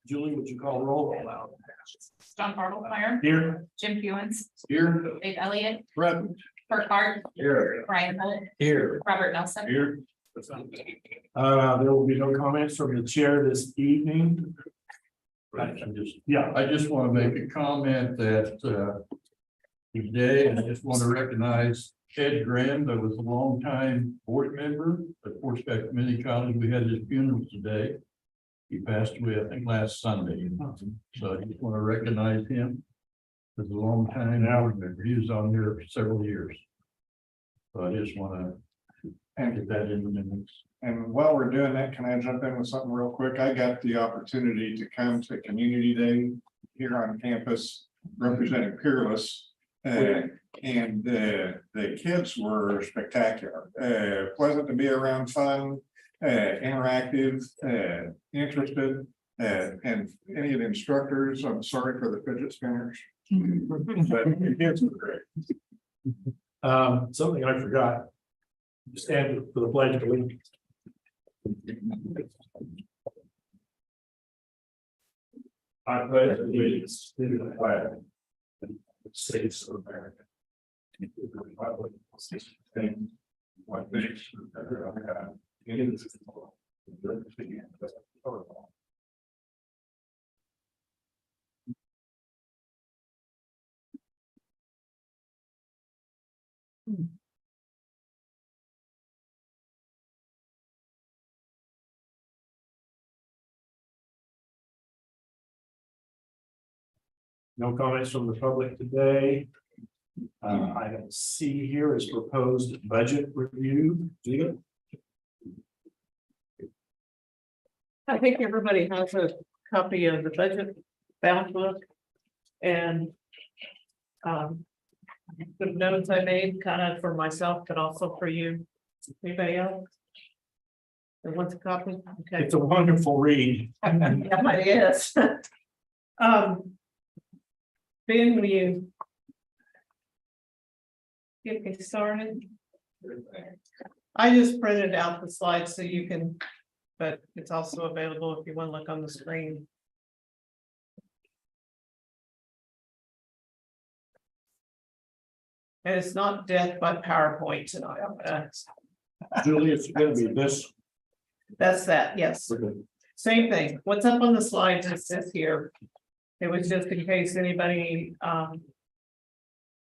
Julie, would you call roll? John Bartlemeyer, Here. Jim Hewens, Here. Dave Elliott, Present. Kurt Hart, Here. Brian Holt, Here. Robert Nelson. Here. There will be no comments from the chair this evening. I just want to make a comment that today, I just want to recognize Ed Graham, that was a longtime board member at Fscc Community College. We had his funeral today. He passed away, I think, last Sunday. So I just want to recognize him as a longtime board member. He was on here for several years. So I just want to get that in the minutes. And while we're doing that, can I jump in with something real quick? I got the opportunity to come to Community Day here on campus representing Peerless. And the kids were spectacular, pleasant to be around, fun, interactive, interested. And any of the instructors, I'm sorry for the fidget spinners. But the kids were great. Something I forgot. Stand for the pledge of allegiance. I pledge allegiance to the flag of the States of America, and to the republic which stands one nation under God, indivisible, with liberty and justice for all. No comments from the public today. Item C here is proposed budget review. Gina? I think everybody has a copy of the budget bound book and the notes I made kind of for myself, but also for you. Anybody else? There wants a copy? Okay. It's a wonderful read. Yeah, it is. Ben, will you get me started? I just printed out the slides so you can, but it's also available if you want to look on the screen. And it's not death by PowerPoint tonight. Julie, it's gonna be this. That's that, yes. Same thing. What's up on the slides is this here. It was just in case anybody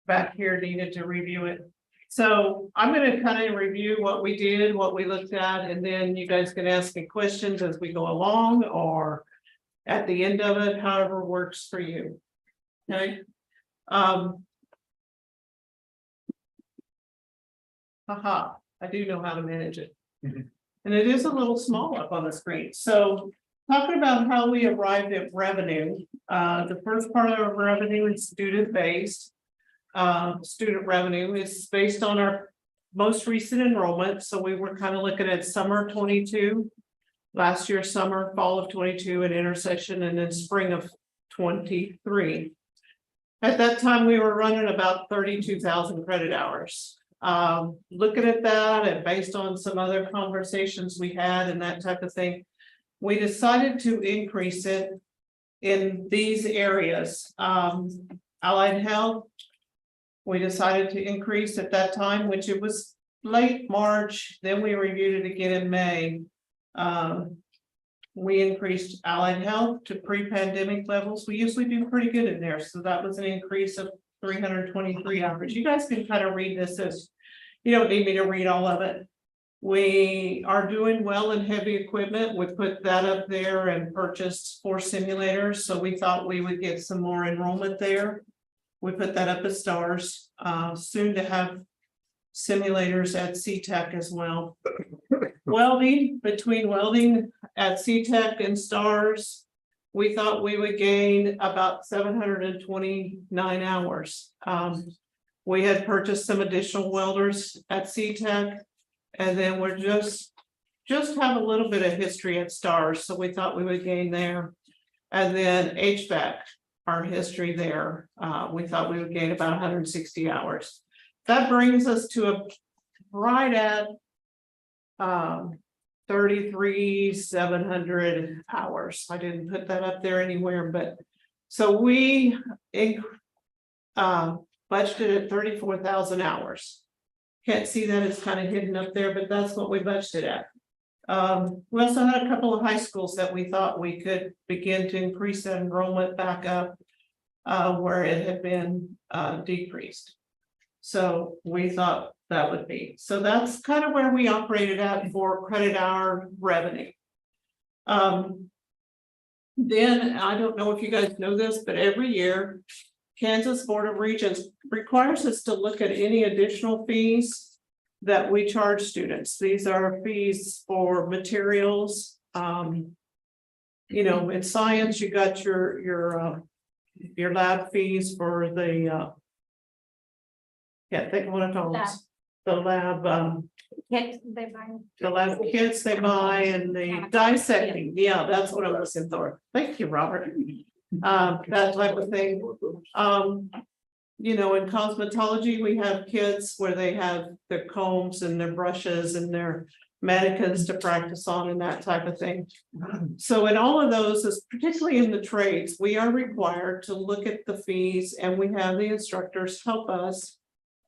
back here needed to review it. So I'm gonna kind of review what we did, what we looked at, and then you guys can ask me questions as we go along or at the end of it, however works for you. Okay. I do know how to manage it. And it is a little small up on the screen. So talking about how we arrived at revenue, the first part of our revenue is student-based. Student revenue is based on our most recent enrollment. So we were kind of looking at summer 22, last year, summer, fall of 22, and intersection, and then spring of 23. At that time, we were running about 32,000 credit hours. Looking at that and based on some other conversations we had and that type of thing, we decided to increase it in these areas. Allied health, we decided to increase at that time, which it was late March, then we reviewed it again in May. We increased allied health to pre-pandemic levels. We usually do pretty good in there, so that was an increase of 323 average. You guys can kind of read this as, you don't need me to read all of it. We are doing well in heavy equipment. We put that up there and purchased 4 simulators. So we thought we would get some more enrollment there. We put that up as stars, soon to have simulators at CTech as well. Welding, between welding at CTech and stars, we thought we would gain about 729 hours. We had purchased some additional welders at CTech, and then we're just have a little bit of history at stars, so we thought we would gain there. And then HVAC, our history there, we thought we would gain about 160 hours. That brings us to a right at 33,700 hours. I didn't put that up there anywhere, but so we budgeted at 34,000 hours. Can't see that, it's kind of hidden up there, but that's what we budgeted at. We also had a couple of high schools that we thought we could begin to increase that enrollment back up where it had been decreased. So we thought that would be, so that's kind of where we operated at for credit hour revenue. Then I don't know if you guys know this, but every year Kansas Board of Regents requires us to look at any additional fees that we charge students. These are fees for materials. You know, in science, you got your lab fees for the can't think of what it calls. The lab Kit, they buy. the lab kits they buy and the dissecting, yeah, that's what I'm looking for. Thank you, Robert. That type of thing. You know, in cosmetology, we have kits where they have their combs and their brushes and their mannequins to practice on and that type of thing. So in all of those, particularly in the trades, we are required to look at the fees, and we have the instructors help us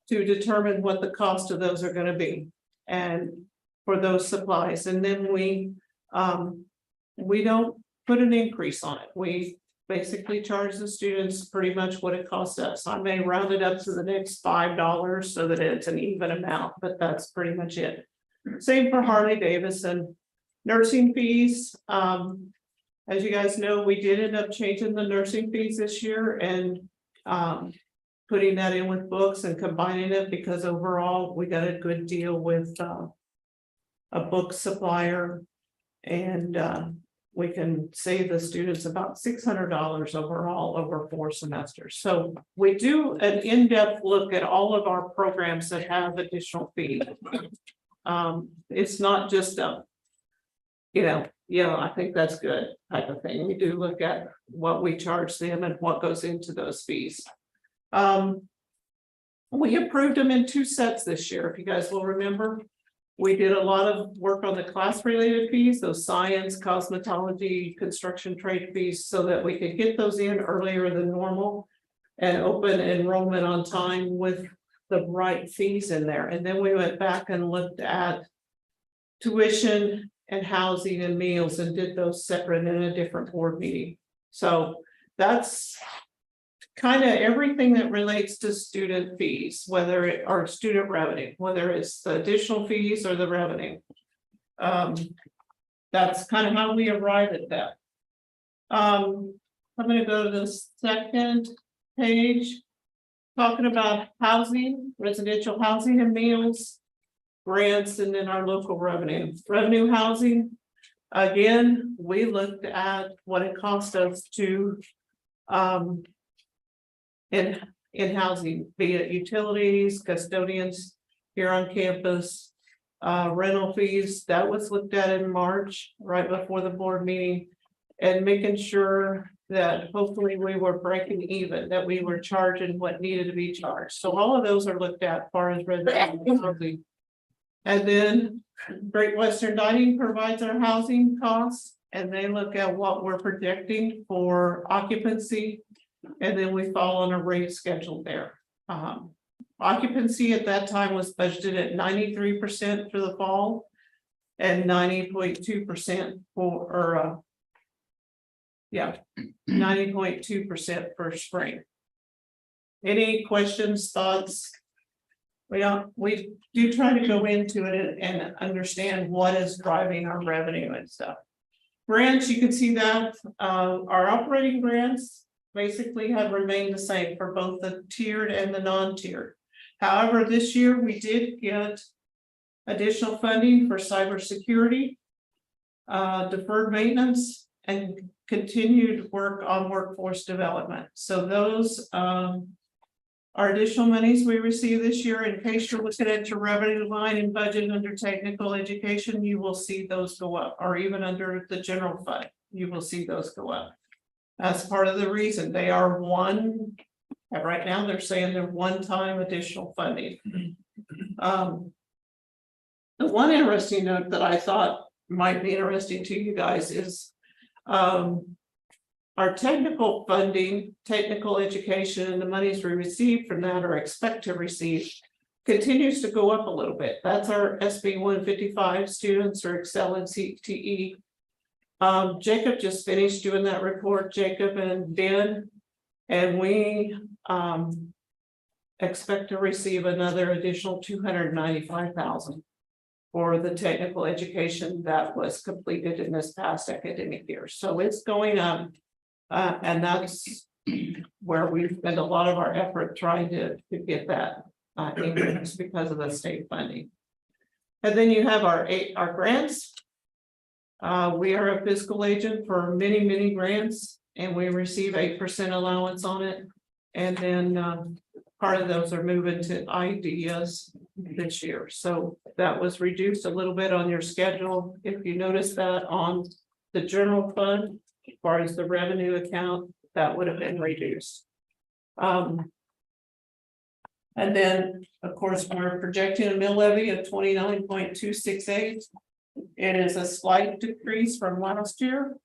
to determine what the cost of those are going to be and for those supplies. And then we don't put an increase on it. We basically charge the students pretty much what it costs us. I may round it up to the next $5 so that it's an even amount, but that's pretty much it. Same for Harley Davidson. Nursing fees. As you guys know, we did end up changing the nursing fees this year and putting that in with books and combining it, because overall we got a good deal with a book supplier, and we can save the students about $600 overall over 4 semesters. So we do an in-depth look at all of our programs that have additional fees. It's not just a, I think that's good type of thing. We do look at what we charge them and what goes into those fees. We approved them in 2 sets this year, if you guys will remember. We did a lot of work on the class related fees, those science, cosmetology, construction trade fees, so that we could get those in earlier than normal and open enrollment on time with the right fees in there. And then we went back and looked at tuition and housing and meals and did those separate in a different board meeting. So that's kind of everything that relates to student fees, whether it or student revenue, whether it's the additional fees or the revenue. That's kind of how we arrive at that. I'm going to go to the second page, talking about housing, residential housing and meals, grants, and then our local revenue. Revenue housing, again, we looked at what it cost us to in housing, be it utilities, custodians here on campus, rental fees. That was looked at in March, right before the board meeting, and making sure that hopefully we were breaking even, that we were charging what needed to be charged. So all of those are looked at as far as residential housing. And then Great Western Dining provides our housing costs, and they look at what we're projecting for occupancy. And then we fall on a rate schedule there. Occupancy at that time was budgeted at 93% for the fall and 90.2% for 90.2% for spring. Any questions, thoughts? We do try to go into it and understand what is driving our revenue and stuff. Grants, you can see that our operating grants basically have remained the same for both the tiered and the non-tiered. However, this year we did get additional funding for cybersecurity, deferred maintenance, and continued work on workforce development. So those are additional monies we received this year. In case you're looking at your revenue line and budget under technical education, you will see those go up, or even under the general fund, you will see those go up. That's part of the reason they are right now they're saying they're one-time additional funding. The one interesting note that I thought might be interesting to you guys is our technical funding, technical education, and the monies we receive from that or expect to receive continues to go up a little bit. That's our SB 155 students or Excel and CTE. Jacob just finished doing that report, Jacob and Ben, and we expect to receive another additional 295,000 for the technical education that was completed in this past academic year. So it's going up, and that's where we spend a lot of our effort trying to get that increase because of the state funding. And then you have our grants. We are a fiscal agent for many grants, and we receive 8% allowance on it. And then part of those are moving to ideas this year. So that was reduced a little bit on your schedule. If you notice that on the general fund, as far as the revenue account, that would have been reduced. And then, of course, we're projecting a mill levy of 29.268. It is a slight decrease from last year.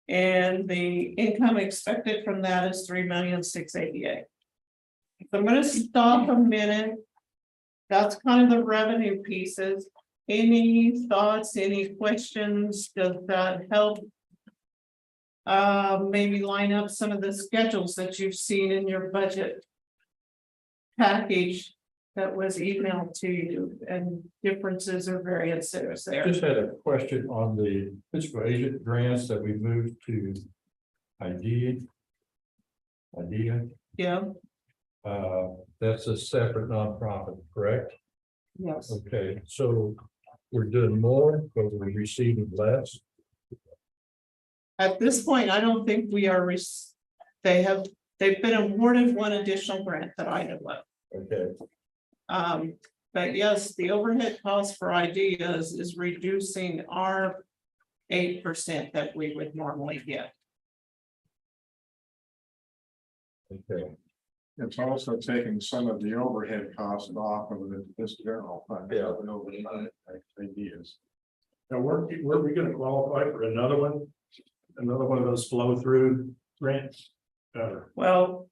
And the income expected from that is 3,688,000. So I'm going to stop a minute. That's kind of the revenue pieces. Any thoughts, any questions? Does that help? Maybe line up some of the schedules that you've seen in your budget package that was emailed to you, and differences or variances there. Just had a question on the fiscal agent grants that we moved to idea. Yeah, That's a separate nonprofit, correct? yes. Okay, so we're doing more, but we're receiving less. At this point, I don't think we are, they've been awarded one additional grant that I know of. Okay, But yes, the overhead cost for ideas is reducing our 8% that we would normally get. okay. It's also taking some of the overhead costs off of this general fund. Yeah. Over the ideas. Now, were we gonna qualify for another one? Another one of those flow through grants? Well,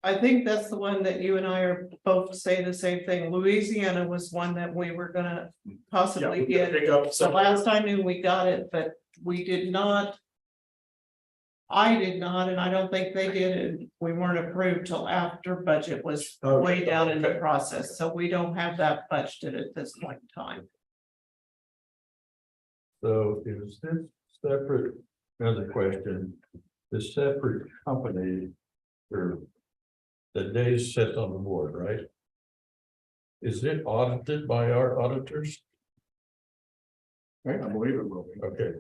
I think that's the one that you and I are both saying the same thing. Louisiana was one that we were gonna possibly get. Pick up So some. last I knew we got it, but we did not. I did not, and I don't think they did, and we weren't approved till after budget was way down in the Okay. process, so we don't have that budgeted at this point in time. So is this separate, another question, the separate company or the days set on the board, right? Is it audited by our auditors? I believe it will be. Okay.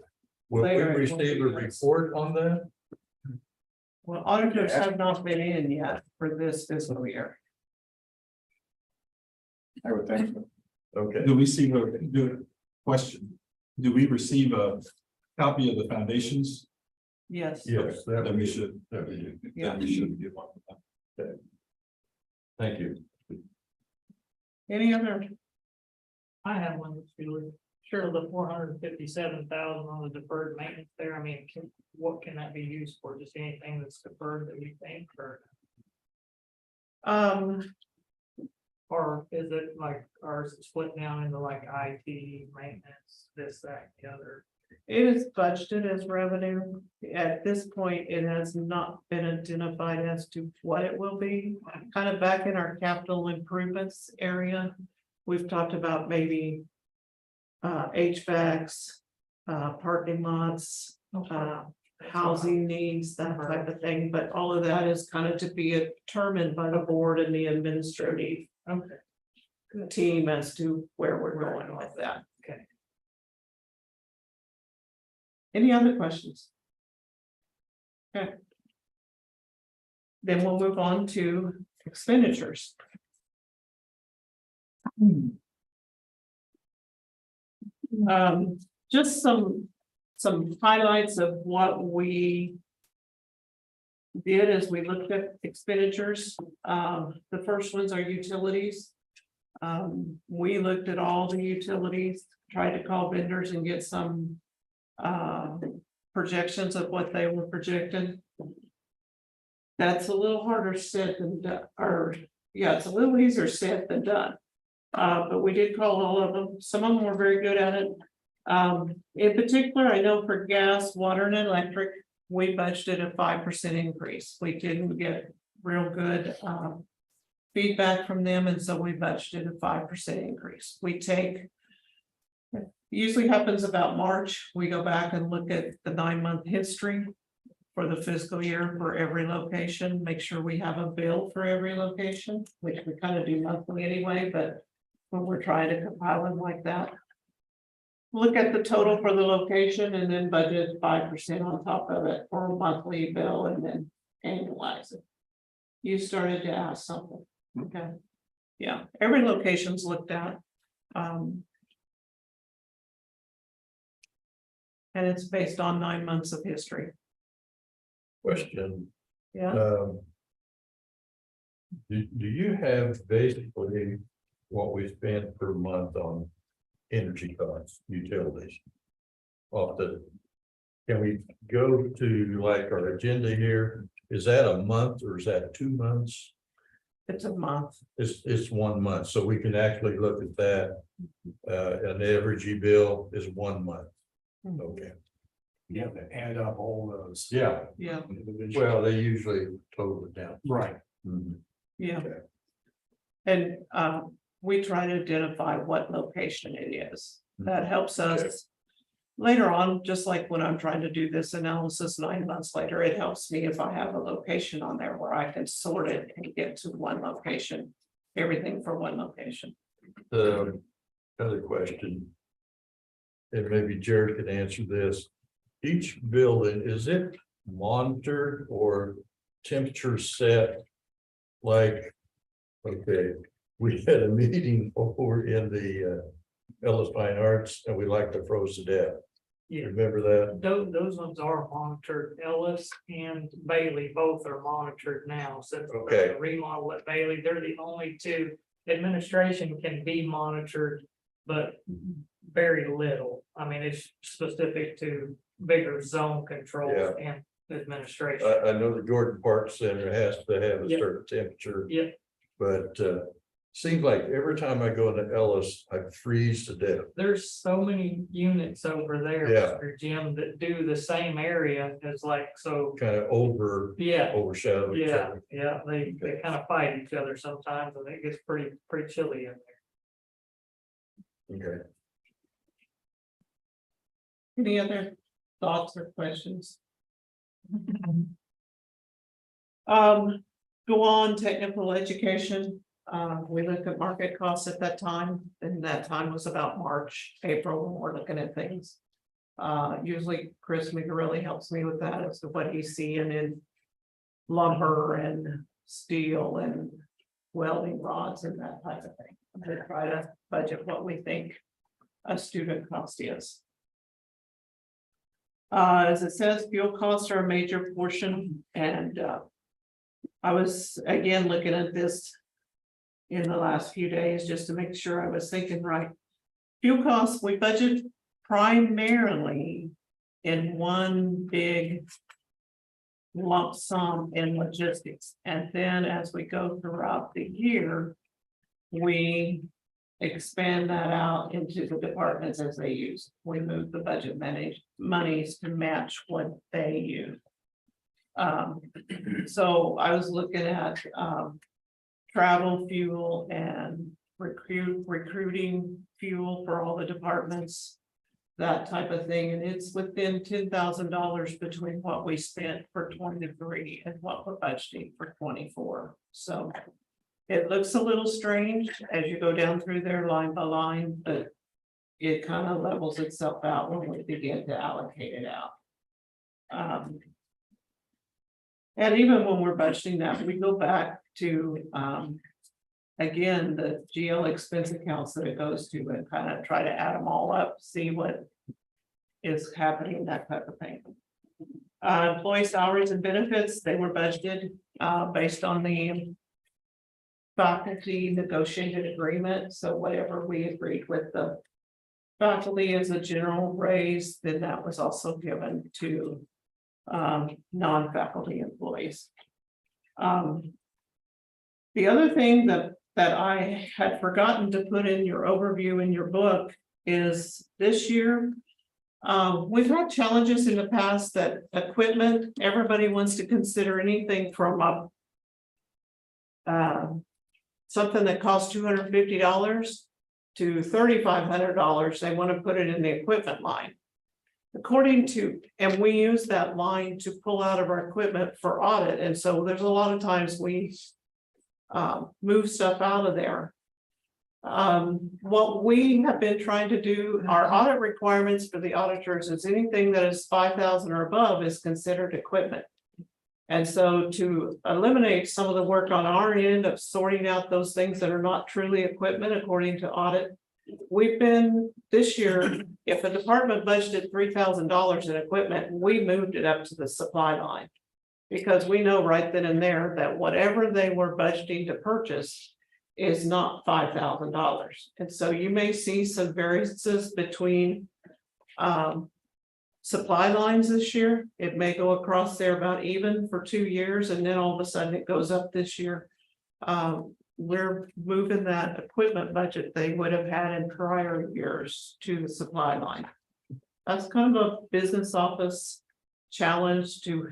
Will we Later it will receive a be, yes. report on that? Well, auditors have not been in yet for this fiscal year. I would think so. Okay, Do we see question? Do we receive a copy of the foundations? Yes. yes, that Then we we should, that we do. then we should get one. Thank you. Any other? I have one that's really, sure, the 457,000 on the deferred maintenance there, I mean, what can that be used for? Just anything that's deferred that we think, or is it like, or is it split down into like IT, maintenance, this, that, the other? It is budgeted as revenue. At this point, it has not been identified as to what it will be. Kind of back in our capital improvements area, we've talked about maybe HVACs, parking lots, housing needs, that type of thing, but all of that is kind of to be determined by the board and the administrative team as to where we're going with that. Okay. Any other questions? Okay. Then we'll move on to expenditures. Just some highlights of what we did as we looked at expenditures. The first ones are utilities. We looked at all the utilities, tried to call vendors and get some projections of what they were projecting. That's a little harder said than done, or, yeah, it's a little easier said than done. But we did call all of them. Some of them were very good at it. In particular, I know for gas, water and electric, we budgeted a 5% increase. We didn't get real good feedback from them, and so we budgeted a 5% increase. We take, usually happens about March, we go back and look at the 9-month history for the fiscal year for every location, make sure we have a bill for every location, which we kind of do monthly anyway, but when we're trying to compile them like that. Look at the total for the location and then budget 5% on top of it for a monthly bill and then annualize it. You started to ask something, okay? Yeah, every location's looked at. And it's based on 9 months of history. Question. Yeah, Do you have basically what we spend per month on energy costs, utilities? Can we go to like our agenda here? Is that a month or is that 2 months? it's a month. It's 1 month, so we can actually look at that. An average bill is 1 month. Okay. You have to add up all those. Yeah, Yeah, individual. well, they usually total it down. Right. Mhm. yeah. Okay. And we try to identify what location it is. That helps us. Later on, just like when I'm trying to do this analysis 9 months later, it helps me if I have a location on there where I can sort it and get to one location. Everything for one location. The other question, and maybe Jared can answer this. Each building, is it monitored or temperature set? Like, okay, we had a meeting over in the Ellis Fine Arts and we like to froze to death. Yeah. Remember that? Those ones are monitored. Ellis and Bailey both are monitored now since Okay. the remodel at Bailey. They're the only two. Administration can be monitored, but very little. I mean, it's specific to bigger zone controls and administration. I know the Jordan Park Center has to have a Yep. certain temperature. Yep. But seems like every time I go into Ellis, I freeze to death. There's so many units over there, Yeah. Mr. Jim, that do the same area as like, so, Kind of overshadow each yeah, other. yeah, they kind of fight each other sometimes, and it gets pretty chilly in there. Okay. Any other thoughts or questions? Go on technical education. We looked at market costs at that time, and that time was about March, April, when we're looking at things. Usually Chris Migarelli helps me with that as to what he's seeing in lumber and steel and welding rods and that type of thing. To try to budget what we think a student cost is. As it says, fuel costs are a major portion, and I was again looking at this in the last few days just to make sure I was thinking right. Fuel costs, we budget primarily in one big lump sum in logistics, and then as we go throughout the year, we expand that out into the departments as they use. We move the budget monies to match what they use. So I was looking at travel fuel and recruiting fuel for all the departments, that type of thing, and it's within $10,000 between what we spent for 23 and what we're budgeting for 24. So it looks a little strange as you go down through there line by line, but it kind of levels itself out when we begin to allocate it out. And even when we're budgeting that, we go back to, again, the GL expense accounts that it goes to and kind of try to add them all up, see what is happening, that type of thing. Employee salaries and benefits, they were budgeted based on the faculty negotiated agreement. So whatever we agreed with the faculty as a general raise, then that was also given to non-faculty employees. The other thing that I had forgotten to put in your overview in your book is this year. We've had challenges in the past that equipment, everybody wants to consider anything from something that costs $250 to $3,500. They want to put it in the equipment line. According to, and we use that line to pull out of our equipment for audit. And so there's a lot of times we move stuff out of there. What we have been trying to do, our audit requirements for the auditors is anything that is 5,000 or above is considered equipment. And so to eliminate some of the work on our end of sorting out those things that are not truly equipment according to audit, we've been this year, if a department budgeted $3,000 in equipment, we moved it up to the supply line. Because we know right then and there that whatever they were budgeting to purchase is not $5,000. And so you may see some variances between supply lines this year. It may go across there about even for 2 years, and then all of a sudden it goes up this year. We're moving that equipment budget they would have had in prior years to the supply line. That's kind of a business office challenge to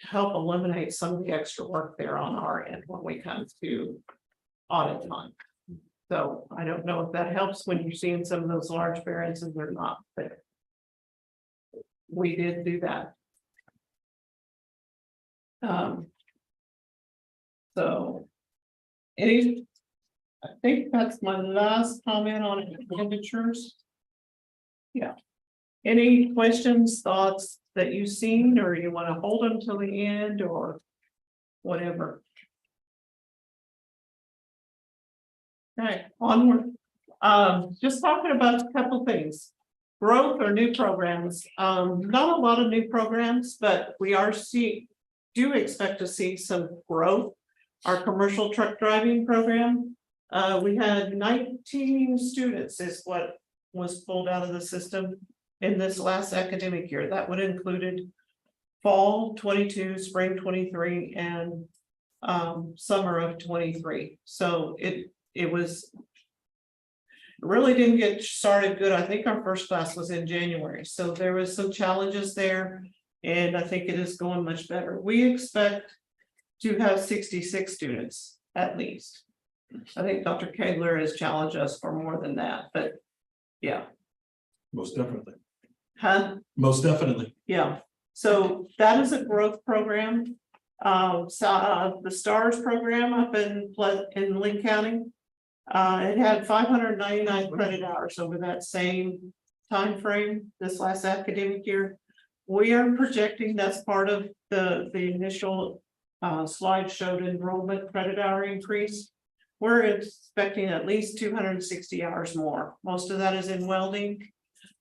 help eliminate some of the extra work there on our end when we come to audit time. So I don't know if that helps when you're seeing some of those large variances or not, but we did do that. So I think that's my last comment on expenditures. Yeah. Any questions, thoughts that you've seen, or you want to hold them till the end or whatever? Okay, onward. Just talking about a couple things. Growth or new programs. Not a lot of new programs, but we do expect to see some growth. Our commercial truck driving program. We had 19 students is what was pulled out of the system in this last academic year. That would included fall 22, spring 23, and summer of 23. So it really didn't get started good. I think our first class was in January. So there was some challenges there, and I think it is going much better. We expect to have 66 students at least. I think Dr. Kadler has challenged us for more than that, but yeah. Most definitely. Huh? Most definitely. Yeah, so that is a growth program. The STARS program up in Lake County. It had 599 credit hours over that same time frame this last academic year. We are projecting that's part of the initial slide showed enrollment credit hour increase. We're expecting at least 260 hours more. Most of that is in welding.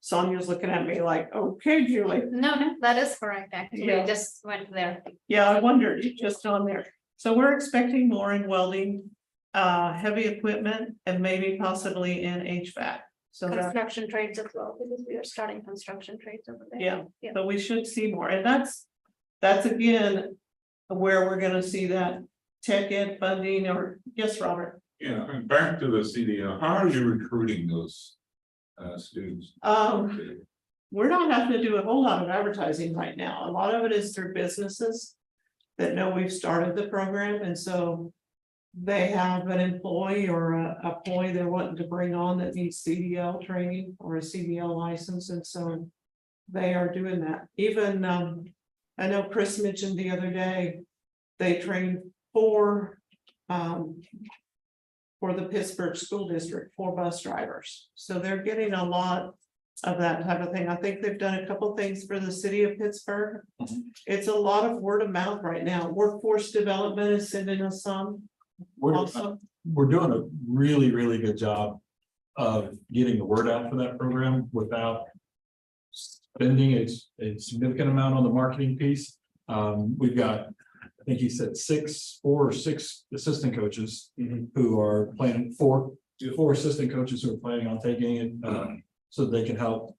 Sonia's looking at me like, okay, Julie. No, that is correct, actually, Yeah. I just went there. Yeah, I wondered, it's just on there. So we're expecting more in welding, heavy equipment, and maybe possibly in HVAC. So that, Construction trades as well, because we are starting construction trades over there. yeah, so we should see more. And that's again, where we're gonna see that tech ed funding or, yes, Robert. Yeah, and back to the CDL, how are you recruiting those students? We're not having to do a whole lot of advertising right now. A lot of it is through businesses that know we've started the program, and so they have an employee or a employee they're wanting to bring on that needs CDL training or a CDL license, and so they are doing that. Even I know Chris mentioned the other day, they trained for the Pittsburgh School District, 4 bus drivers. So they're getting a lot of that type of thing. I think they've done a couple things for the city of Pittsburgh. It's a lot of word of mouth right now. Workforce Development is sending us some. Also, We're doing a really, really good job of getting the word out for that program without spending a significant amount on the marketing piece. We've got, I think he said 4 or 6 assistant coaches who are planning 4 4 assistant coaches who are planning on taking it, so they can help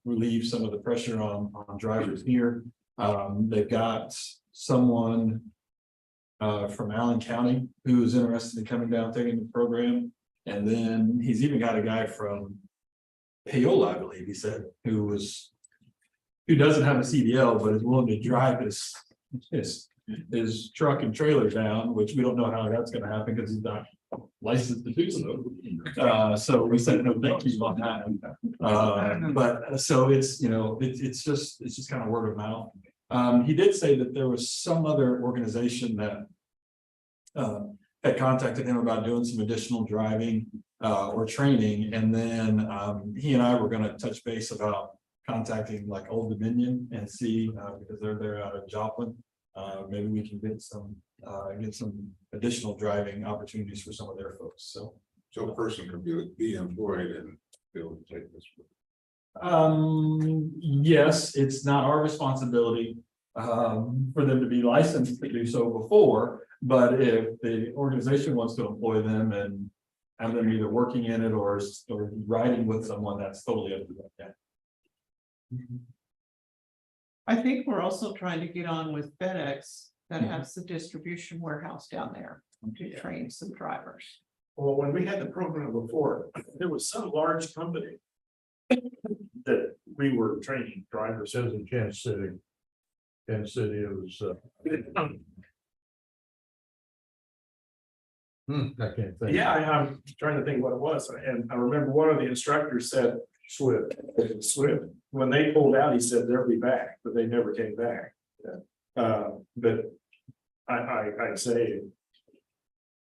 relieve some of the pressure on drivers here. They've got someone from Allen County who's interested in coming down, taking the program. And then he's even got a guy from Paola, I believe he said, who doesn't have a CDL, but is willing to drive his truck and trailer down, which we don't know how that's gonna happen because he's not licensed to do so. So we said no thank you on that. But so it's, you know, it's just kind of word of mouth. He did say that there was some other organization that had contacted him about doing some additional driving or training, and then he and I were going to touch base about contacting like Old Dominion and see because they're out of Joplin. Maybe we can get some additional driving opportunities for some of their folks. So a person could be employed and be able to take this. yes, it's not our responsibility for them to be licensed to do so before, but if the organization wants to employ them and have them either working in it or riding with someone, that's totally up to them. I think we're also trying to get on with FedEx that has the distribution warehouse down there to train some drivers. Well, when we had the program before, there was some large company that we were training drivers. Says in Kansas City. Kansas City, it was, I can't think. Yeah, I'm trying to think what it was, and I remember one of the instructors said, Swift. When they pulled out, he said they'll be back, but they never came back. But I'd say,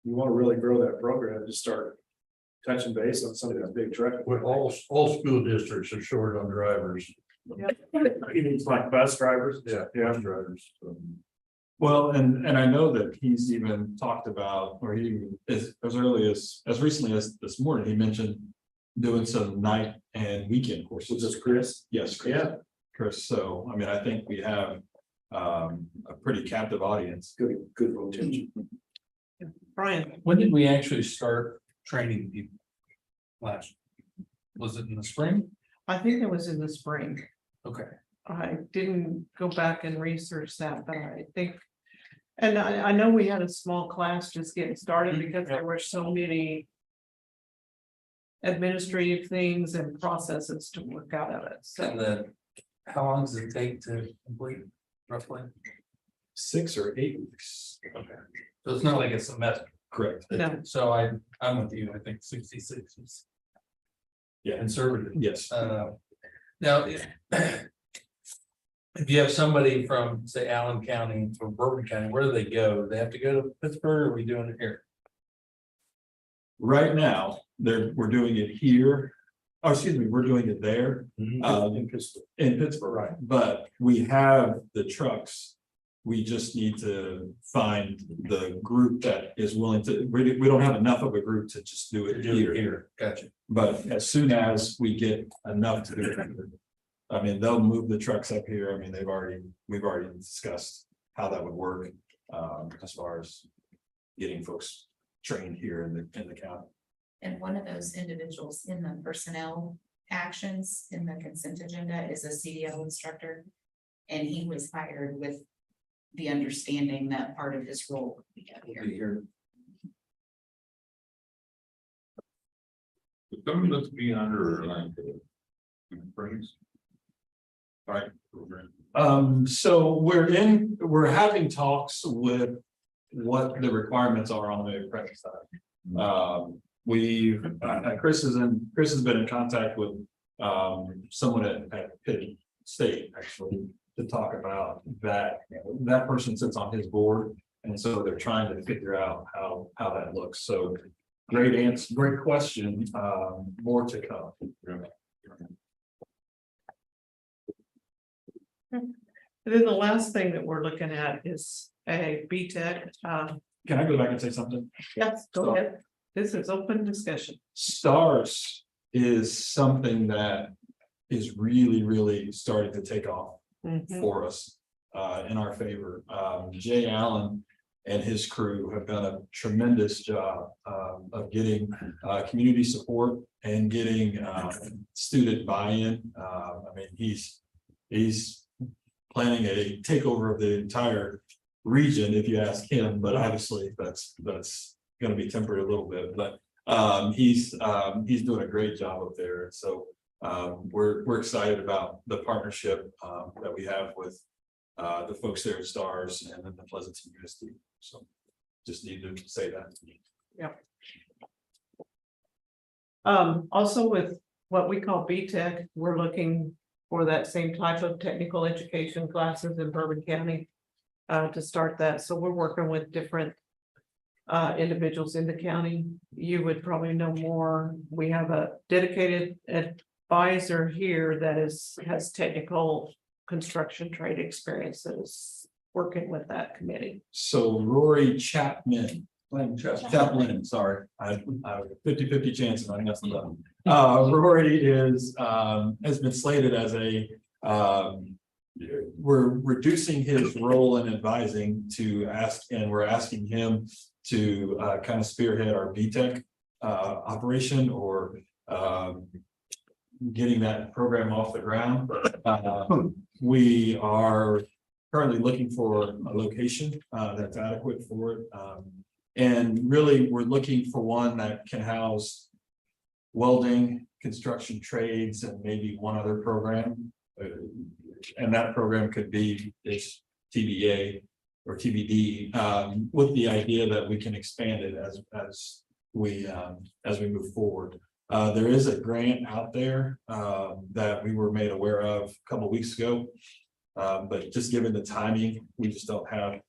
you want to really grow that program, just start touching base on some of that big truck. Well, all school districts are short on drivers. He needs like bus drivers. Yeah. Drivers. Well, and I know that he's even talked about, or he as recently as this morning, he mentioned doing some night and weekend courses. Was this Chris? Yes, Chris. Yeah. Chris. So, I mean, I think we have a pretty captive audience. Good rotation. Brian, When did we actually start training people? Last, was it in the spring? I think it was in the spring. Okay. I didn't go back and research that, but I think. And I know we had a small class just getting started because there were so many. Administrative things and processes to work out of it, And so then, how long does it take to complete roughly? 6 or 8 weeks. Okay. So it's not like a semester. Correct. no, So I'm with you. I think 66 is Yeah. conservative. Yes. Now, if you have somebody from, say, Allen County or Bourbon County, where do they go? Do they have to go to Pittsburgh, or are we doing it here? Right now, we're doing it here. Oh, excuse me, we're doing it there. In Pittsburgh, right? But we have the trucks. We just need to find the group that is willing to, we don't have enough of a group to just do it here. Gotcha. But as soon as we get enough to do it, I mean, they'll move the trucks up here. I mean, we've already discussed how that would work. As far as getting folks trained here in the county. And one of those individuals in the personnel actions in the consent agenda is a CDL instructor. And he was hired with the understanding that part of his role would be up here. Some of us be under like brings. Right. So we're having talks with what the requirements are on the apprentice side. Chris has been in contact with someone at Pitt State actually to talk about that. That person sits on his board, and so they're trying to figure out how that looks. So great answer, great question. More to come. and then the last thing that we're looking at is a BTEC. Can I go back and say something? Yes, go ahead. This is open discussion. Stars is something that is really starting to take off Mhm. for us in our favor. Jay Allen and his crew have done a tremendous job of getting community support and getting student buy-in. I mean, he's planning a takeover of the entire region, if you ask him, but obviously that's going to be tempered a little bit. But he's doing a great job up there. So we're excited about the partnership that we have with the folks there at Stars and then the Pleasanton USD. So just need to say that. Also with what we call BTech, we're looking for that same type of technical education classes in Bourbon County to start that. So we're working with different individuals in the county. You would probably know more. We have a dedicated advisor here that has technical construction trade experience that is working with that committee. So Rory Chaplin, sorry, I have a 50-50 chance if I mess it up. Rory has been slated as we're reducing his role in advising and we're asking him to kind of spearhead our BTech operation or getting that program off the ground. We are currently looking for a location that's adequate for it. And really, we're looking for one that can house welding, construction trades, and maybe one other program. And that program could be this TBA or TBD, with the idea that we can expand it as we move forward. There is a grant out there that we were made aware of a couple of weeks ago, but just given the timing, we don't have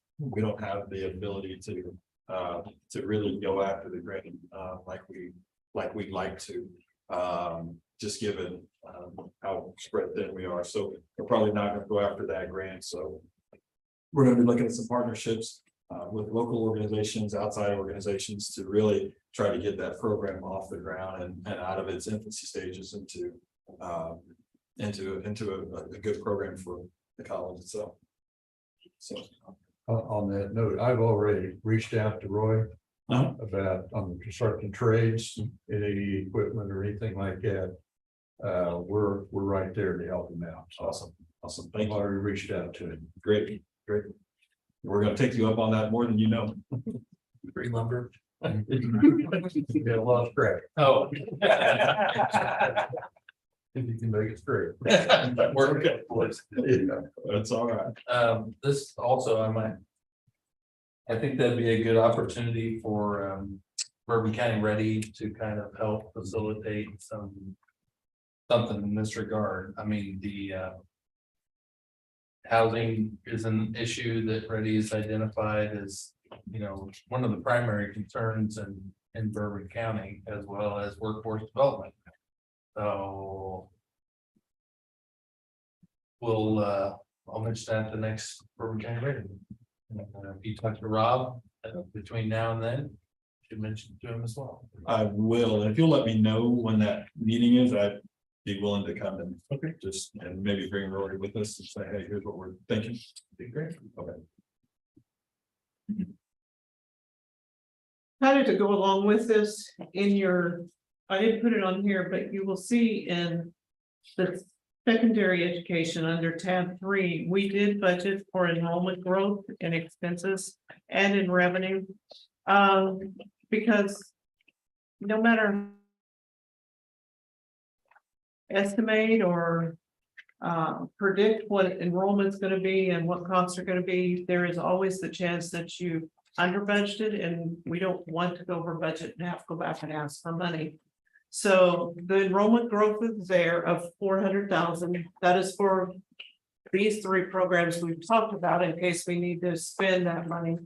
the ability to really go after the grant like we'd like to, just given how spread thin we are. So we're probably not going to go after that grant. So we're going to be looking at some partnerships with local organizations, outside organizations, to really try to get that program off the ground and out of its infancy stages into a good program for the college itself. So On that note, I've already reached out to Roy about on the construction trades, any equipment or anything like that. We're right there to help him out. Awesome. Thank you. I've already reached out to him. Great. We're going to take you up on that more than you know. Free lumber. You got a lot of scrap. Oh. If you can make it straight. We're good. That's all right. This also, I think that'd be a good opportunity for Bourbon County Ready to kind of help facilitate something in this regard. I mean, the housing is an issue that Ready has identified as, one of the primary concerns in Bourbon County, as well as workforce development. So I'll mention that at the next Bourbon County Ready. If you talk to Rob between now and then, you should mention it to him as well. I will, and if you'll let me know when that meeting is, I'd be willing to come and and maybe bring Rory with us and say, hey, here's what we're thinking. Be great. Okay. Kind of to go along with this I didn't put it on here, but you will see in the secondary education under tab 3, we did budget for enrollment growth and expenses and in revenue. Because no matter estimate or predict what enrollment's going to be and what costs are going to be, there is always the chance that you under budgeted, and we don't want to go over budget and have to go back and ask for money. So the enrollment growth is there of 400,000. That is for these 3 programs we've talked about in case we need to spend that money.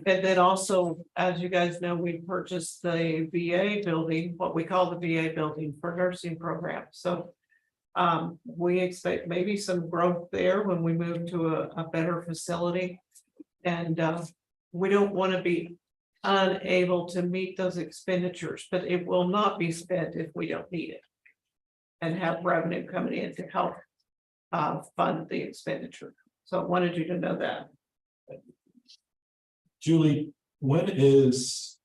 And then also, as you guys know, we purchased the VA building, what we call the VA building for nursing programs. So we expect maybe some growth there when we move to a better facility. And we don't want to be unable to meet those expenditures, but it will not be spent if we don't need it. And have revenue coming in to help fund the expenditure. So I wanted you to know that. Julie, when is,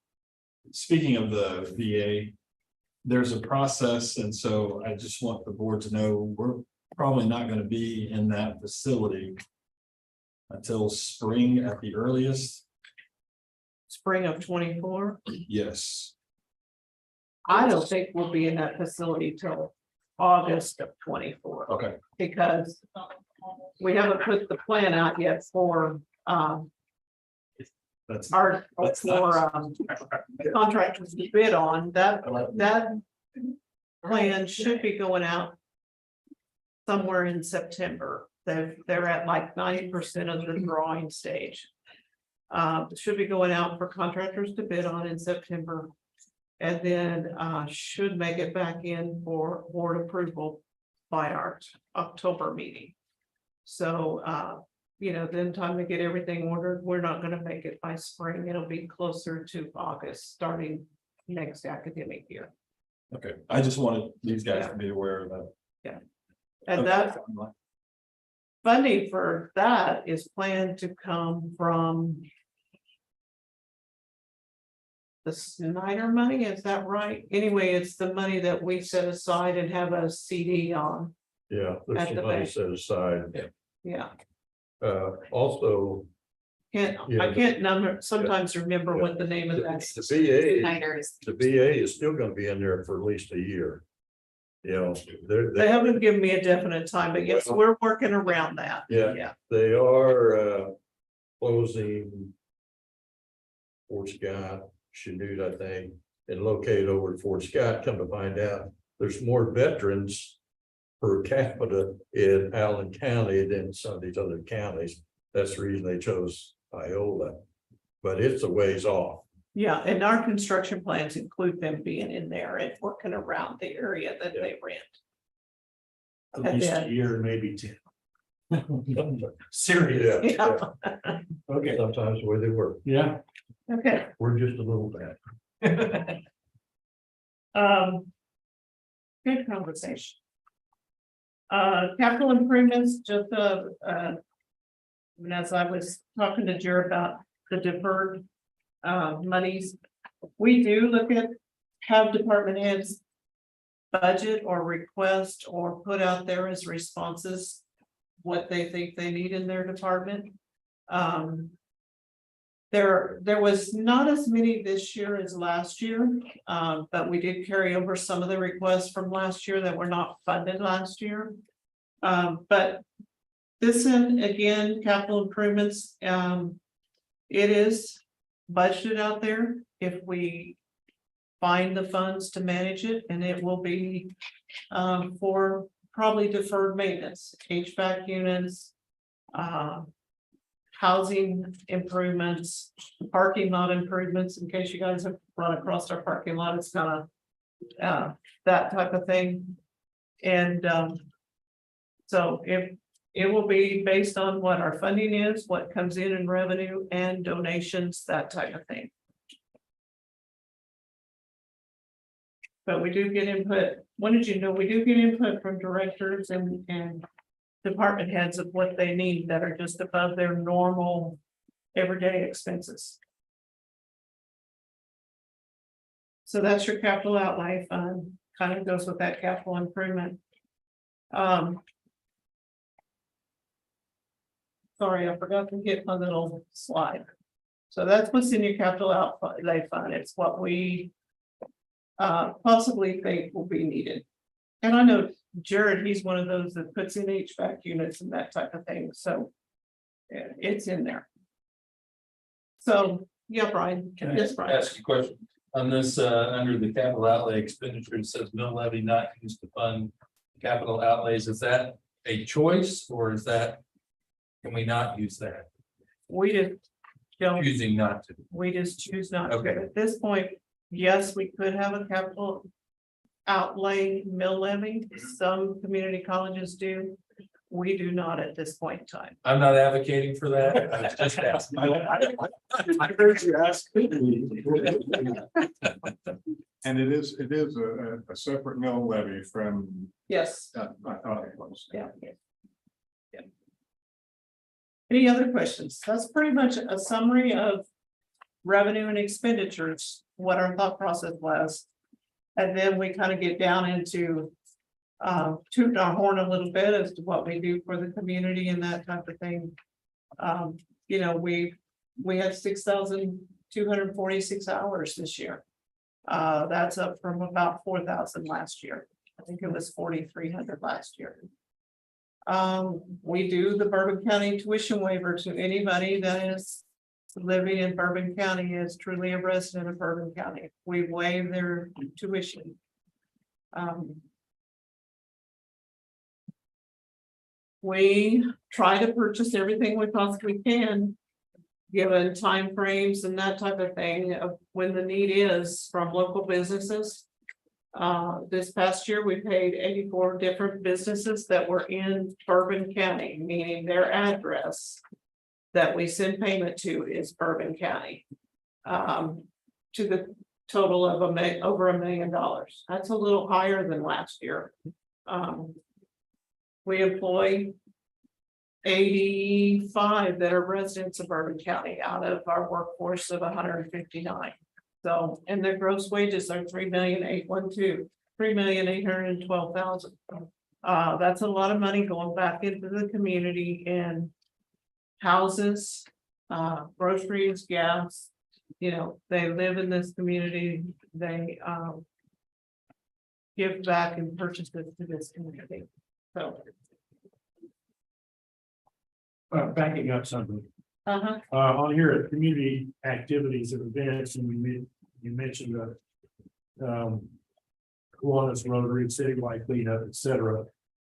speaking of the VA, there's a process, and so I just want the board to know, we're probably not gonna be in that facility until spring at the earliest. Spring of 24. Yes. I don't think we'll be in that facility till August of 24. Okay. Because we haven't put the plan out yet for That's our, That's for contractors to bid on. That plan should be going out somewhere in September. They're at like 90% of the drawing stage. Should be going out for contractors to bid on in September. And then should make it back in for board approval by our October meeting. So you know, then time to get everything ordered. We're not gonna make it by spring. It'll be closer to August, starting next academic year. okay. I just wanted these guys to be aware of that. And that funding for that is planned to come from the Snyder money, is that right? Anyway, it's the money that we set aside and have a CD on. Yeah, At there's the some money bank. set aside. Yeah, Also, I can't sometimes remember what the name of that is. the VA, Snyder is the VA is still gonna be in there for at least a year. You know, They haven't given me a definite time, but yes, Well- we're working around that. Yeah. Yeah, they are closing Fort Scott, Chanute, I think, and located over at Fort Scott. Come to find out, there's more veterans per capita in Allen County than some of these other counties. That's the reason they chose Iola, but it's a ways off. yeah, and our construction plans include them being in there and working around the area that they rent. At least a year, maybe 10. Serious. Yeah, Yeah, Okay, sometimes the way they work. yeah. okay. We're just a little bad. Good conversation. Capital improvements, just and as I was talking to Jared about the deferred monies, we do look at, have department heads budget or request or put out there as responses what they think they need in their department. There was not as many this year as last year, but we did carry over some of the requests from last year that were not funded last year. But this in, again, capital improvements, it is budgeted out there if we find the funds to manage it, and it will be for probably deferred maintenance, HVAC units, housing improvements, parking lot improvements, in case you guys have run across our parking lot, it's kind of that type of thing. And so if it will be based on what our funding is, what comes in revenue and donations, that type of thing. But we do get input. When did you know? We do get input from directors and department heads of what they need that are just above their normal everyday expenses. So that's your capital outlay fund, kind of goes with that capital improvement. Sorry, I forgot to hit my little slide. So that's what's in your capital outlay fund. It's what we possibly think will be needed. And I know Jared, he's one of those that puts in HVAC units and that type of thing, so yeah, it's in there. So, yeah, Brian, Can I yes, Brian. ask a question? On this, under the capital outlay expenditure, it says mill levy not used to fund capital outlays. Is that a choice or is that, can we not use that? We just don't, Choosing not to. we just choose not to. Okay. At this point, yes, we could have a capital outlay mill levy. Some community colleges do. We do not at this point in time. I'm not advocating for that. I was just asking. I heard you ask. And it is a separate mill levy from, Yes. I thought it was. Yeah. Yeah. Any other questions? That's pretty much a summary of revenue and expenditures, what our thought process was. And then we kind of get down into toot our horn a little bit as to what we do for the community and that type of thing. You know, we had 6,246 hours this year. That's up from about 4,000 last year. I think it was 4,300 last year. We do the Bourbon County tuition waiver to anybody that is living in Bourbon County, is truly a resident of Bourbon County. We waive their tuition. We try to purchase everything we possibly can, given timeframes and that type of thing of when the need is from local businesses. This past year, we paid 84 different businesses that were in Bourbon County, meaning their address that we send payment to is Bourbon County. To the total of over $1 million. That's a little higher than last year. We employ 85 that are residents of Bourbon County out of our workforce of 159. So, and their gross wages are $3,812,000. That's a lot of money going back into the community in houses, groceries, gas. You know, they live in this community, they give back and purchases to this community. So. Backing up something, Uh-huh. on here, community activities and events, and you mentioned Kiwanis Rotary, citywide cleanup, etc.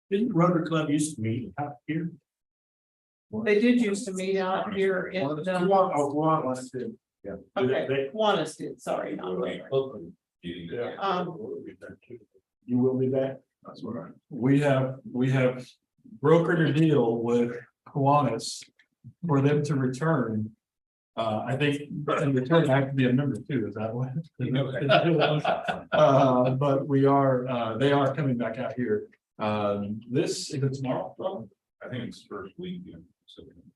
Didn't Rotary Club used to meet out here? They did used to meet out here in Kiwanis did. Yeah. okay, Kiwanis did, sorry, not Rotary. You will be back? That's what I. We have brokered a deal with Kiwanis for them to return. I think in return, I have to be a member too, is that what? But we are, they are coming back out here. This, is it tomorrow? I think it's first week.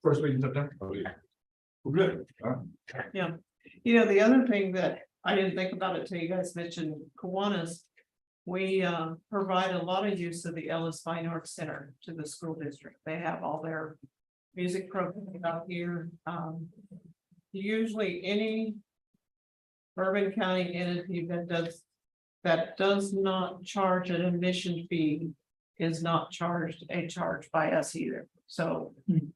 First week in September? Well, good. Yeah, you know, the other thing that I didn't think about it till you guys mentioned Kiwanis. We provide a lot of use of the Ellis Fine Arts Center to the school district. They have all their music programming out here. Usually any Bourbon County entity that does not charge an admission fee is not charged a charge by us either. So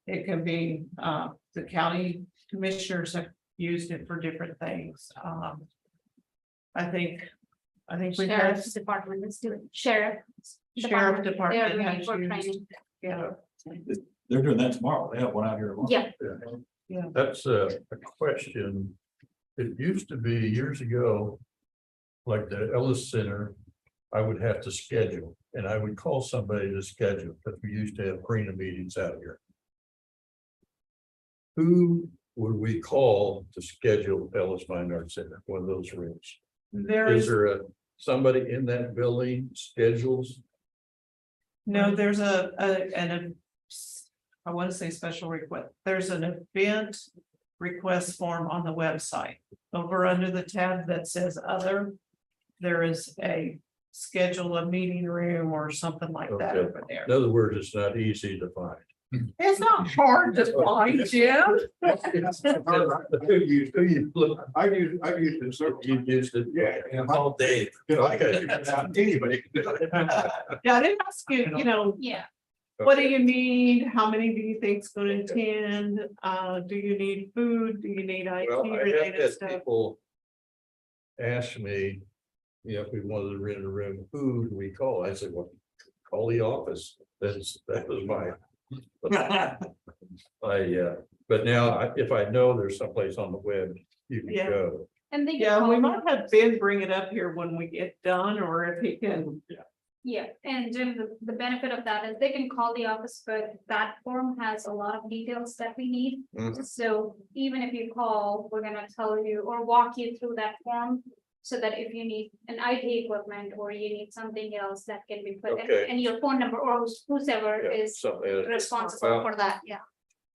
it can be the county commissioners have used it for different things. I think we have Sheriff's Department, let's do it, Sheriff Sheriff Department They're doing has it for used, training. yeah, They're doing that tomorrow. They have one out here tomorrow. Yeah, That's a question. It used to be years ago, like the Ellis Center, I would have to schedule, and I would call somebody to schedule, because we used to have arena meetings out here. Who would we call to schedule Ellis Fine Arts Center, one of those rooms? there Is is, there somebody in that building schedules? no, there's I want to say special request, there's an event request form on the website. Over under the tab that says other, there is a schedule a meeting room or something like that Okay. over there. In other words, it's not easy to find. It's not hard to find, Jim. Who you look, I've used it, so. you used it. Yeah. All day. Okay. Anybody can do it. Yeah, I didn't ask you, you know, yeah. what do you need? How many do you think's gonna attend? Do you need food? Do you need IT Well, I have related had stuff? people ask me, you know, if we wanted to rent a room, who do we call? I said, well, call the office. That was my. But now if I know there's someplace on the web, you can Yeah. go. And they. can Yeah, we call might have Ben bring it up here when we get done, or if he can. Yeah, and Jim, the benefit of that is they can call the office, but that form has a lot of details that we need. Mhm. So even if you call, we're gonna tell you or walk you through that form. So that if you need an IT equipment or you need something else that can be put in, Okay. and your phone number or whoever Yeah, is something else. responsible Well, for that, yeah.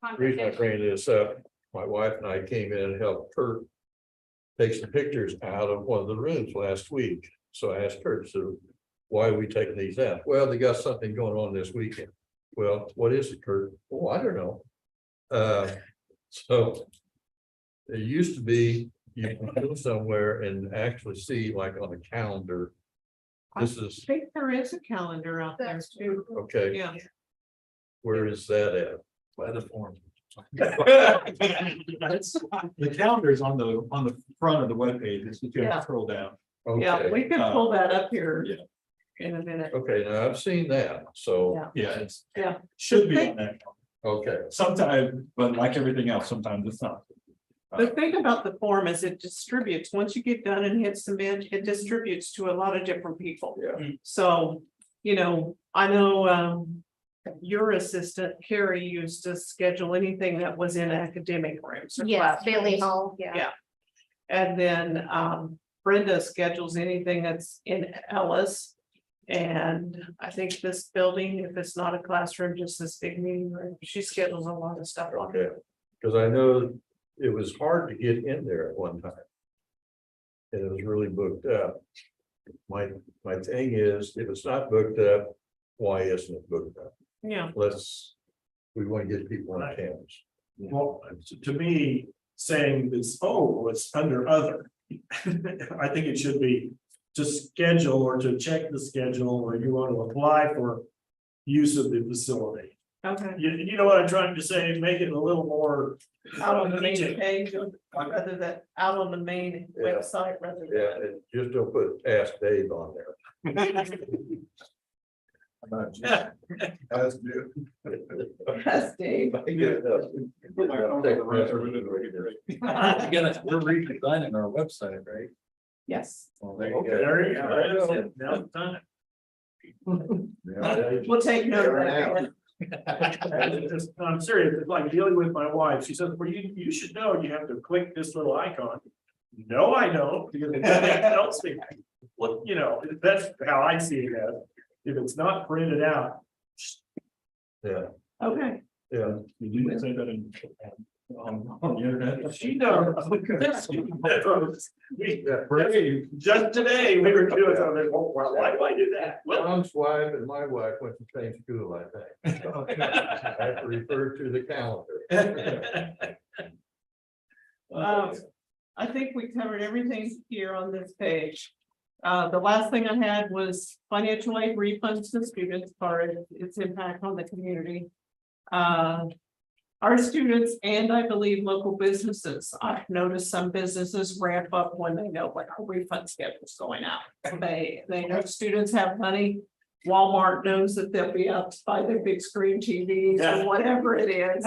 The reason I Contact bring this up, my wife and I came in and helped Kurt take some pictures out of one of the rooms last week. So I asked her, so why are we taking these out? Well, they got something going on this weekend. Well, what is it, Kurt? Oh, I don't know. So it used to be, you can go somewhere and actually see like on a calendar. This I is, think there is a calendar out there too. okay, Yeah. where is that at? By the form. The calendar is on the front of the webpage, it's just you have to scroll down. Yeah, Okay, we can pull that up here. yeah. In a minute. okay, now I've seen that, so, Yeah. Yeah, it's. Yeah. Should be on that. okay, Sometimes, but like everything else, sometimes it's not. The thing about the form is it distributes, once you get done and hit submit, it distributes to a lot of different people. yeah, So, you know, I know, your assistant Carrie used to schedule anything that was in academic rooms. or Yes, classrooms. Bailey Hall, yeah. Yeah. And then, Brenda schedules anything that's in Ellis. And I think this building, if it's not a classroom, just this big meeting room, she schedules a lot of stuff on it. okay, because I know it was hard to get in there at one time. And it was really booked up. My thing is, if it's not booked up, why isn't it booked up? Yeah, We want to get people on campus. Well, to me, saying this, oh, it's under other. I think it should be to schedule or to check the schedule, or you want to apply for use of the facility. okay. You know what I'm trying to say, make it a little more. Out on the main page, rather than out on the main Yeah. website, rather than. Yeah, and just don't put Ask Dave on there. As do. Yes, Dave. We're redesigning our website, right? Yes, Well, there you Okay, go. there you go. Now's the time. we'll take note of that. I'm serious, it's like dealing with my wife, she says, well, you should know, you have to click this little icon. No, I don't, because it tells me, well, you know, that's how I see it as, if it's not printed out. Yeah, Okay, yeah. You didn't say that on the internet. She knows. Just today, we were doing something, well, why do I do that? Well, Tom's wife and my wife went to the same school, I think. I have to refer to the calendar. I think we covered everything here on this page. The last thing I had was financial aid refunds to students, part of its impact on the community. Our students and I believe local businesses, I've noticed some businesses ramp up when they know what our refund schedule is going out. They know students have money. Walmart knows that they'll be out to buy their big screen TVs or whatever it is.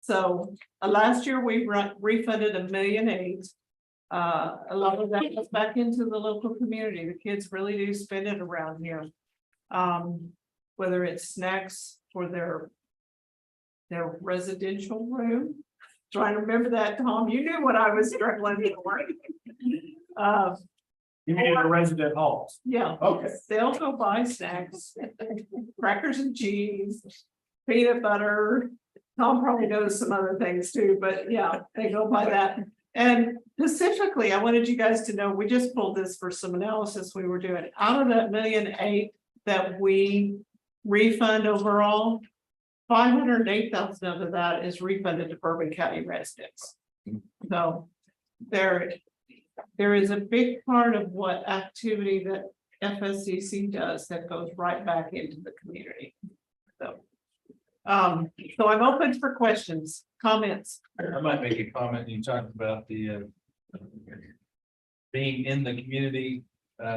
So last year we refunded $1.8 million. A lot of that goes back into the local community. The kids really do spend it around here. Whether it's snacks for their residential room. Trying to remember that, Tom, you knew what I was struggling for. you mean a resident halls? Yeah. Okay. They'll go buy snacks, crackers and cheese, peanut butter. Tom probably knows some other things too, but yeah, they go buy that. And specifically, I wanted you guys to know, we just pulled this for some analysis we were doing. Out of that $1.8 million that we refund overall, 508,000 of that is refunded to Bourbon County residents. So there is a big part of what activity that Fscc does that goes right back into the community. So I'm open for questions, comments. I might make a comment. You talked about the being in the community.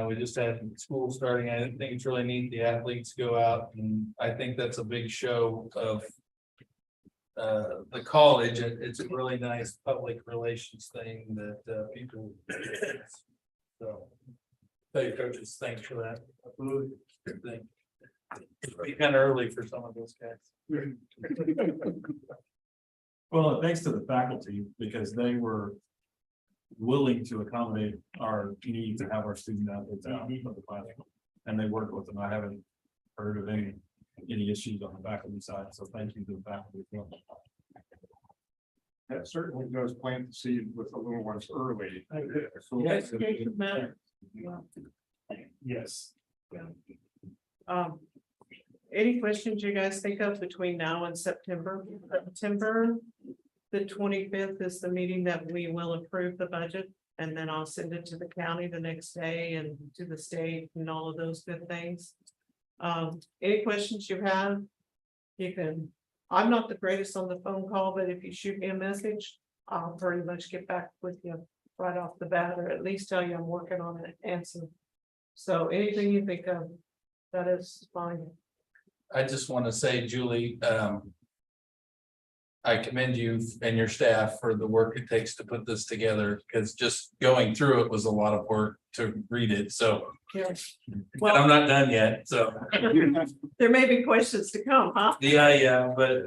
We just had school starting. I think it's really neat. The athletes go out, and I think that's a big show of the college. It's a really nice public relations thing that people. So, tell your coaches, thanks for that. Absolutely. Good thing. It'd be kind of early for some of those guys. Well, thanks to the faculty, because they were willing to accommodate our needs and have our student athletes out of the classroom. And they work with them. I haven't heard of any issues on the faculty side, so thank you to the faculty. That certainly does plant the seed with the little ones early. So- Education matters. Yes. Any questions you guys think of between now and September? September the 25th is the meeting that we will approve the budget. And then I'll send it to the county the next day and to the state and all of those good things. Any questions you have? You can, I'm not the greatest on the phone call, but if you shoot me a message, I'll pretty much get back with you right off the bat, or at least tell you I'm working on an answer. So anything you think of, that is fine. I just want to say, Julie, I commend you and your staff for the work it takes to put this together, because just going through it was a lot of work to read it, so. Yes. And Well, I'm not done yet, so. there may be questions to come, huh? Yeah, but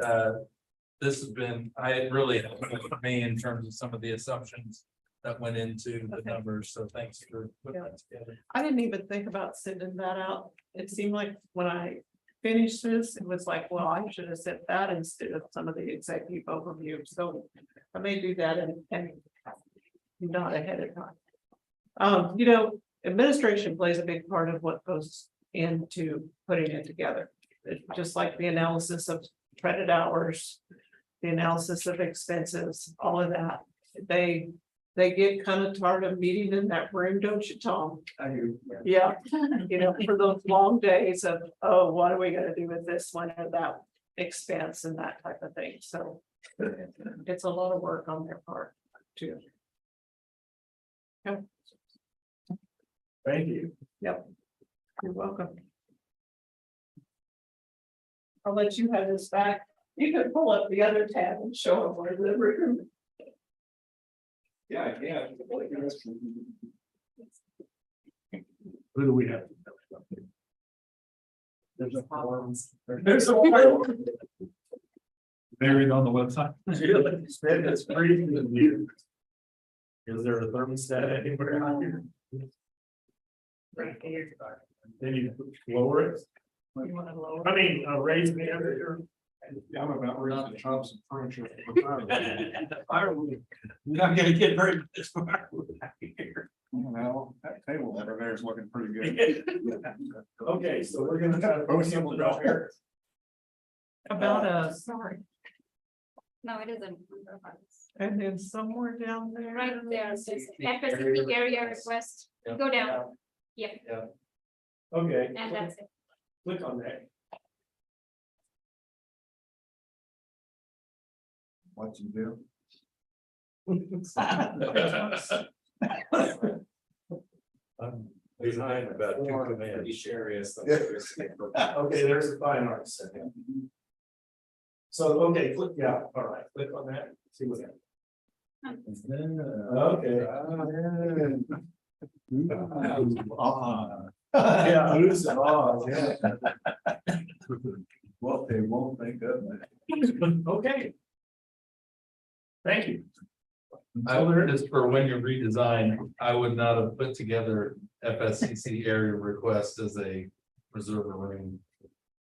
this has been, I really helped me in terms of some of the assumptions that went into the numbers, so thanks for putting that together. I didn't even think about sending that out. It seemed like when I finished this, it was like, well, I should have sent that instead of some of the executive overview. So I may do that and not ahead of time. You know, administration plays a big part of what goes into putting it together. It's just like the analysis of credit hours, the analysis of expenses, all of that. They get kind of tired of meeting in that room, don't you, Tom? I do. Yeah, you know, for those long days of, oh, what are we gonna do with this one or that expense and that type of thing, so. It's a lot of work on their part too. Thank you. Yep. You're welcome. I'll let you have this back. You can pull up the other tab and show them where the room. Yeah, yeah. Who do we have? There's a form. There's a form. Buried on the website. It's pretty. Is there a thermostat anywhere out here? Right here. Then you lower it. You wanna lower? I mean, raise the other. Yeah, I'm about ready to chop some furniture. Firewood. You're not gonna get very much firewood out here. Well, that table over there is looking pretty good. Okay, so we're gonna try to. Both of them go here. About Sorry. No, it isn't. and then somewhere down there. Right there, it says Fscc area request, go down, yep, Okay. and that's it. Click on that. What you do? I'm behind about two commands. Okay, there's the fine arts. So, okay, click, yeah, all right, click on that, see what happens. Okay. Yeah, who's yeah. Well, they won't think of that. Okay. Thank you. I learned this for when you redesign, I would not have put together FSCC area request as a reserve room.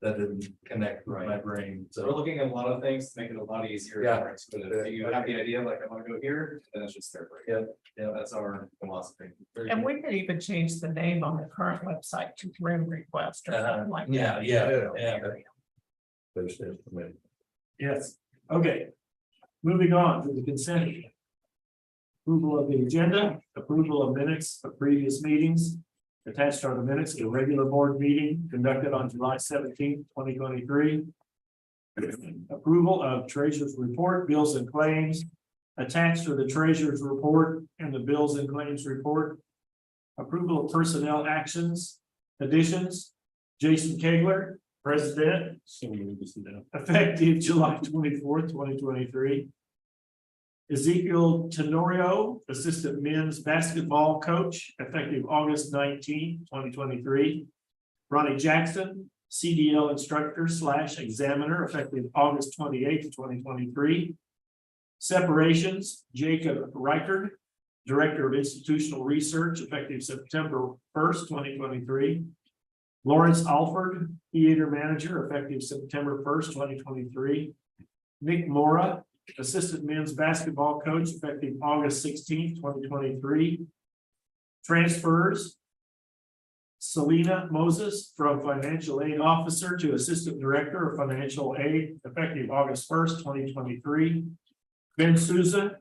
That didn't connect with my brain, We're so. looking at a lot of things to make it a lot easier. Yeah. for us, But if you have the idea, like, I wanna go here, then it's just there. for you. Yeah, that's our philosophy. And we could even change the name on the current website to room request or something like that. Yeah. Yes, okay. Moving on to the consent. Approval of the agenda, approval of minutes of previous meetings. Attached are the minutes of the regular board meeting conducted on July 17th, 2023. Approval of treasurer's report, bills and claims. Attached are the treasurer's report and the bills and claims report. Approval of personnel actions, additions. Jason Kegler, president. Effective July 24th, 2023. Ezekiel Tenorio, assistant men's basketball coach, effective August 19th, 2023. Ronnie Jackson, CDL instructor / examiner, effective August 28th, 2023. Separations, Jacob Reichard, director of institutional research, effective September 1st, 2023. Lawrence Alford, theater manager, effective September 1st, 2023. Nick Mora, assistant men's basketball coach effective August 16th, 2023. Transfers. Selena Moses from financial aid officer to assistant director of financial aid effective August 1st, 2023. Ben Souza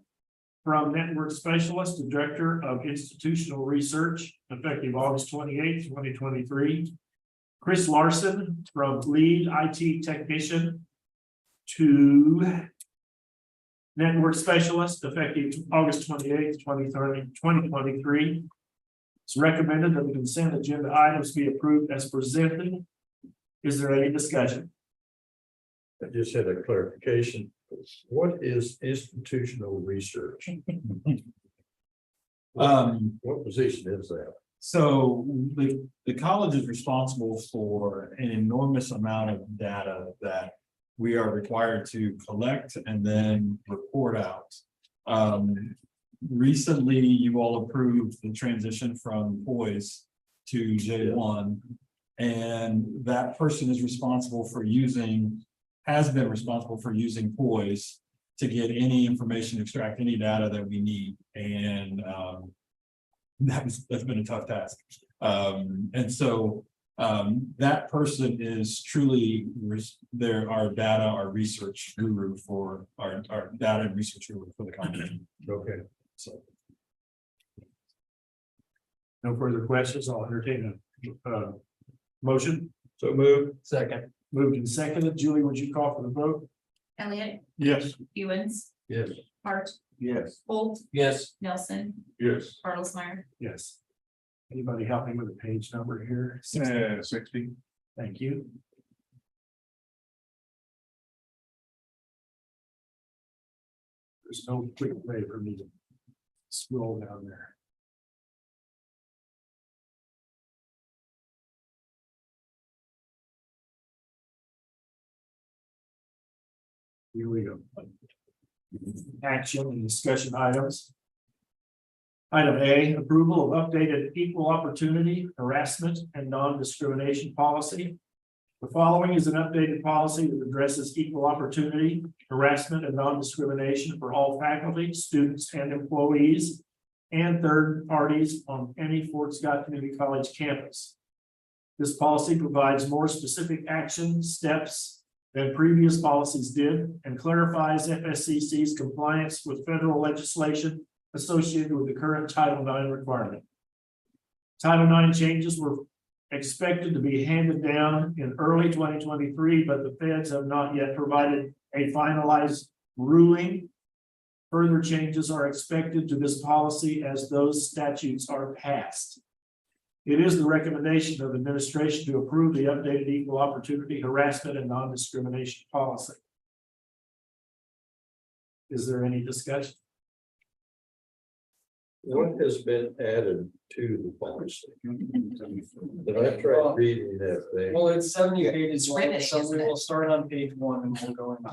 from network specialist to director of institutional research effective August 28th, 2023. Chris Larson from lead IT technician to network specialist effective August 28th, 2023. It's recommended that the consent agenda items be approved as presented. Is there any discussion? I just had a clarification. What is institutional research? What position is that? So the college is responsible for an enormous amount of data that we are required to collect and then report out. Recently, you all approved the transition from Poise to J1. And that person is responsible for has been responsible for using Poise to get any information, extract any data that we need. And that's been a tough task. And so that person is truly our data, our research guru for our data and research guru for the company. Okay. So No further questions. I'll entertain a motion. So move. Second. Moved and seconded. Julie, would you call for the vote? Elliot, Yes. Hewens, Yes. Hart, Yes. Holt, Yes. Nelson, Yes. Bartlesmeyer. Yes. Anybody help me with the page number here? 60. Thank you. There's no quick way for me to scroll down there. Here we go. Action and discussion items. Item A, approval of updated equal opportunity, harassment, and non-discrimination policy. The following is an updated policy that addresses equal opportunity, harassment, and non-discrimination for all faculty, students, and employees, and third parties on any Fort Scott Community College campus. This policy provides more specific action steps than previous policies did and clarifies FSCC's compliance with federal legislation associated with the current Title IX requirement. Title IX changes were expected to be handed down in early 2023, but the feds have not yet provided a finalized ruling. Further changes are expected to this policy as those statutes are passed. It is the recommendation of administration to approve the updated equal opportunity, harassment, and non-discrimination policy. Is there any discussion? What has been added to the policy? Did I try reading that thing? Well, it's 70 pages long, riveting, so isn't we it? will start on page 1 and we'll go in.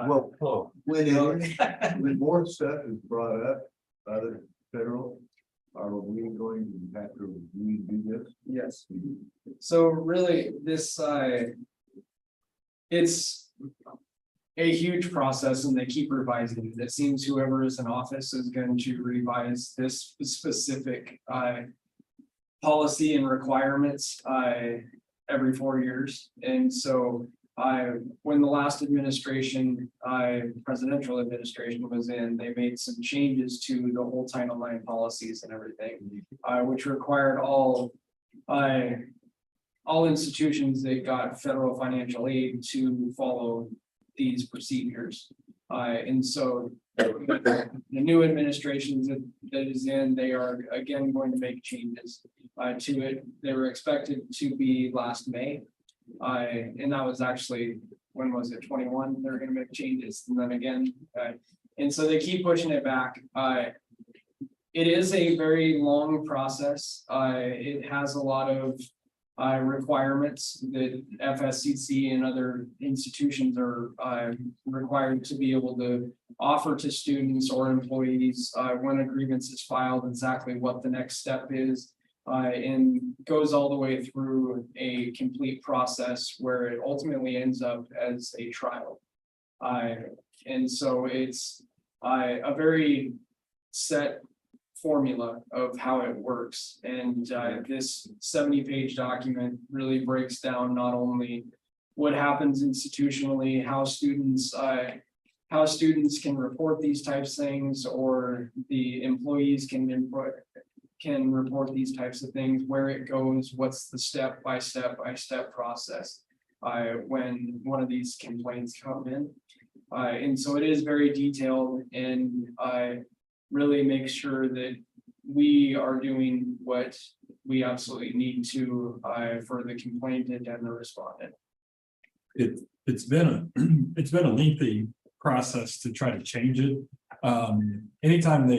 Well, when more stuff is brought up, other federal, are we going to have to redo this? Yes. So really, this, it's a huge process and they keep revising it. It seems whoever is in office is going to revise this specific, policy and requirements, every 4 years. And so when the last administration, presidential administration was in, they made some changes to the whole Title IX policies and everything, which required all institutions that got federal financial aid to follow these procedures. And so the new administrations that is in, they are again going to make changes to it. They were expected to be last May. And that was actually, when was it, 21? They're going to make changes, and then again, and so they keep pushing it back. It is a very long process. It has a lot of requirements that FSCC and other institutions are required to be able to offer to students or employees when a grievance is filed, exactly what the next step is. And goes all the way through a complete process where it ultimately ends up as a trial. And so it's a very set formula of how it works. And this 70-page document really breaks down not only what happens institutionally, how students can report these types of things, or the employees can report these types of things, where it goes, what's the step by step process when one of these complaints come in. And so it is very detailed, and really make sure that we are doing what we absolutely need to for the complainant and the respondent. It's been a lengthy process to try to change it. Anytime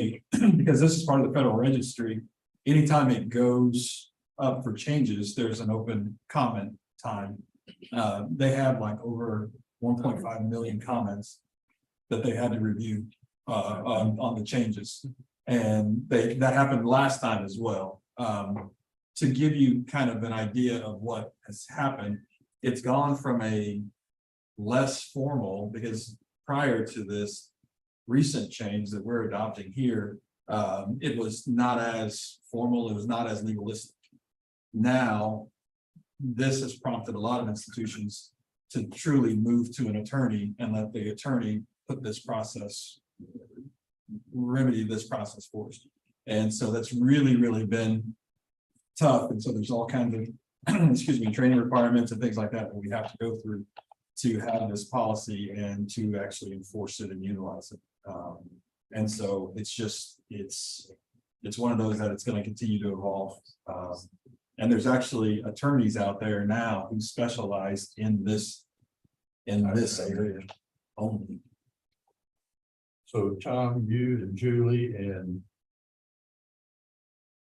because this is part of the federal registry, anytime it goes up for changes, there's an open comment time. They have like over 1.5 million comments that they had to review on the changes. And that happened last time as well. To give you kind of an idea of what has happened, it's gone from a less formal, because prior to this recent change that we're adopting here, it was not as formal, it was not as legalistic. Now, this has prompted a lot of institutions to truly move to an attorney and let the attorney put this process, remedy this process for us. And so that's really been tough. And so there's all kinds of, excuse me, training requirements and things like that we have to go through to have this policy and to actually enforce it and utilize it. And so it's one of those that it's going to continue to evolve. And there's actually attorneys out there now who specialize in this area only. So Tom, you and Julie and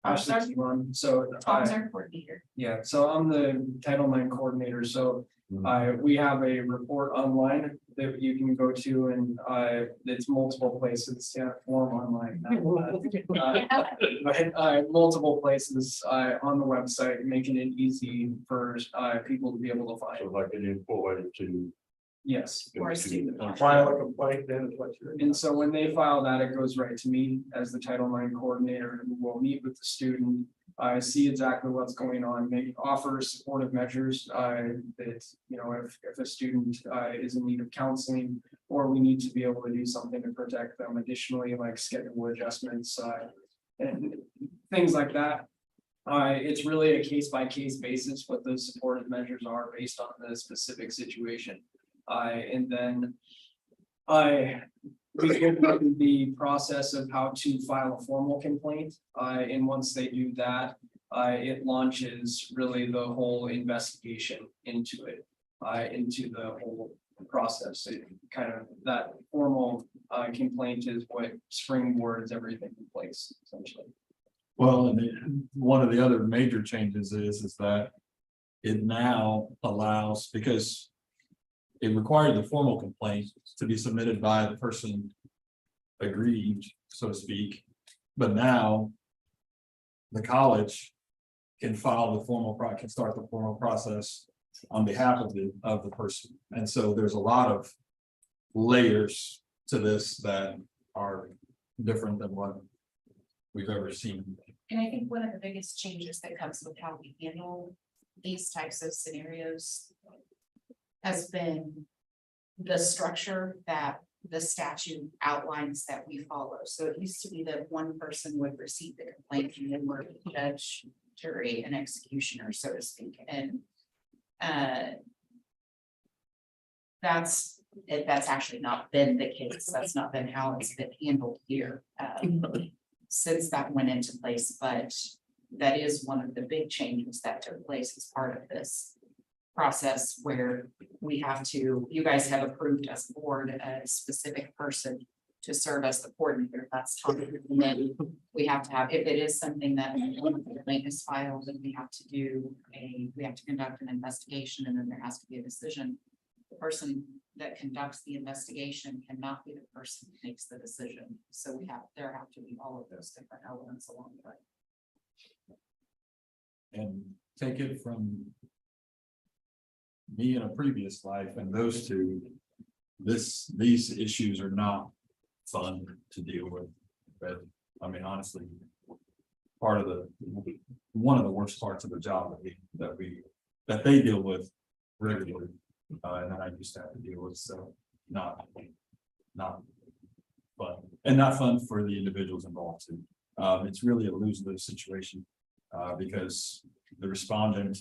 Ashley's one, so Tom's our coordinator. yeah, so I'm the Title IX coordinator, so we have a report online that you can go to, and it's multiple places, form online. Multiple places on the website, making it easy for people to be able to so find. like an employee to. Yes. Or a student. File a complaint, then is what you're. And so when they file that, it goes right to me as the Title IX coordinator, who will meet with the student, see exactly what's going on, offer supportive measures that, you know, if a student is in need of counseling, or we need to be able to do something to protect them additionally, like schedule adjustments and things like that. It's really a case-by-case basis what those supportive measures are based on the specific situation. And then we give them the process of how to file a formal complaint. And once they do that, it launches really the whole investigation into it, into the whole process. It kind of, that formal complaint is what springboards everything in place, essentially. Well, and one of the other major changes is that it now allows, because it required the formal complaint to be submitted by the person aggrieved, so to speak. But now the college can file the can start the formal process on behalf of the person. And so there's a lot of layers to this that are different than what we've ever seen. And I think one of the biggest changes that comes with how we handle these types of scenarios has been the structure that the statute outlines that we follow. So it used to be that one person would receive the complaint and then we're judge, jury, and executioner, so to speak. And that's actually not been the case. That's not been how it's been handled here since that went into place. But that is one of the big changes that took place as part of this process, where we have to, you guys have approved as a board a specific person to serve as the coordinator. That's Tom. And then we have to have, if it is something that the complaint is filed, then we have to conduct an investigation, and then there has to be a decision. The person that conducts the investigation cannot be the person who makes the decision. So there have to be all of those different elements along the way. And take it from me in a previous life and those two, these issues are not fun to deal with. But I mean, honestly, one of the worst parts of the job that they deal with regularly, and that I used to have to deal with, so not fun, and not fun for the individuals involved too. It's really a lose-lose situation, because the respondent,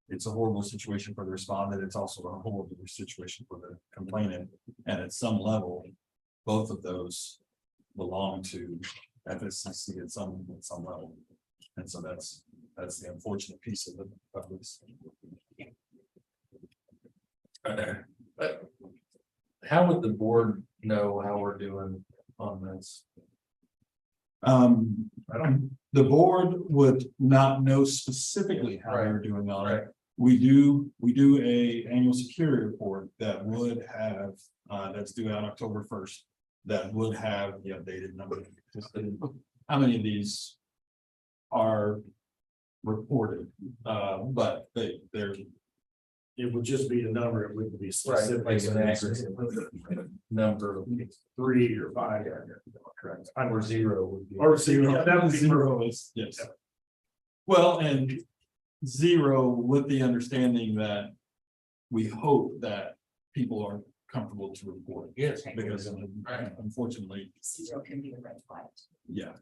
it's a horrible situation for the respondent. It's also a horrible situation for the complainant. And at some level, both of those belong to FSCC at some level. And so that's the unfortunate piece of this. How would the board know how we're doing on this? The board would not know specifically how they're doing on it. We do a annual security report that would have, that's due out October 1st, that would have the updated number. How many of these are reported? But they're. It would just be a number, it wouldn't be Like specific. an accurate number. 3 or 5. Correct. Or zero would be. Or 0, yeah, that was 0. Yes. Well, and 0 with the understanding that we hope that people are comfortable to report. Yes. Because unfortunately, Zero can be a red flag, yeah.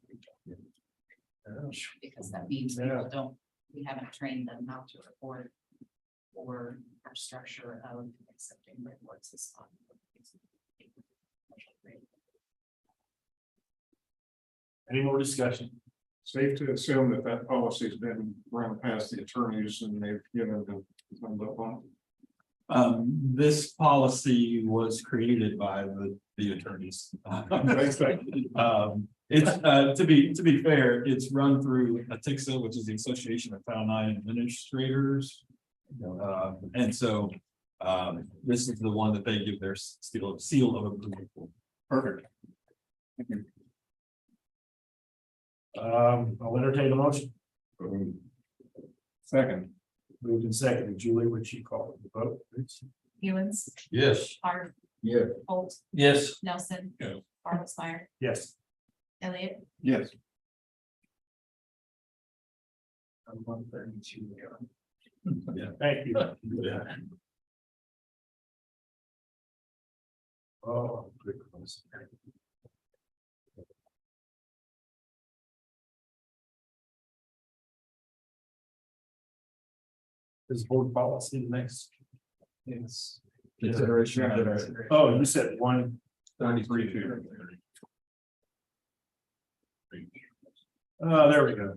because that means people we haven't trained them how to report. Or our structure of accepting reports is on. Any more discussion? Safe to assume that policy's been run past the attorneys and they've given the thumbs up on. This policy was created by the attorneys. It's to be fair, it's run through ATICSA, which is the Association of Title IX Administrators. And so this is the one that they give their seal of approval for. Perfect. I'll entertain a motion. Second. Moved and seconded. Julie, would you call the vote, please? Hewens, Yes. Hart, Yeah. Holt, Yes. Nelson. Yeah. Bartlesmeyer, Yes. Elliott, Yes. I'm 132. Yeah. Thank you. Yeah. Oh, good. Is board policy the next? Yes. Consideration. Oh, you said 133. Oh, there we go.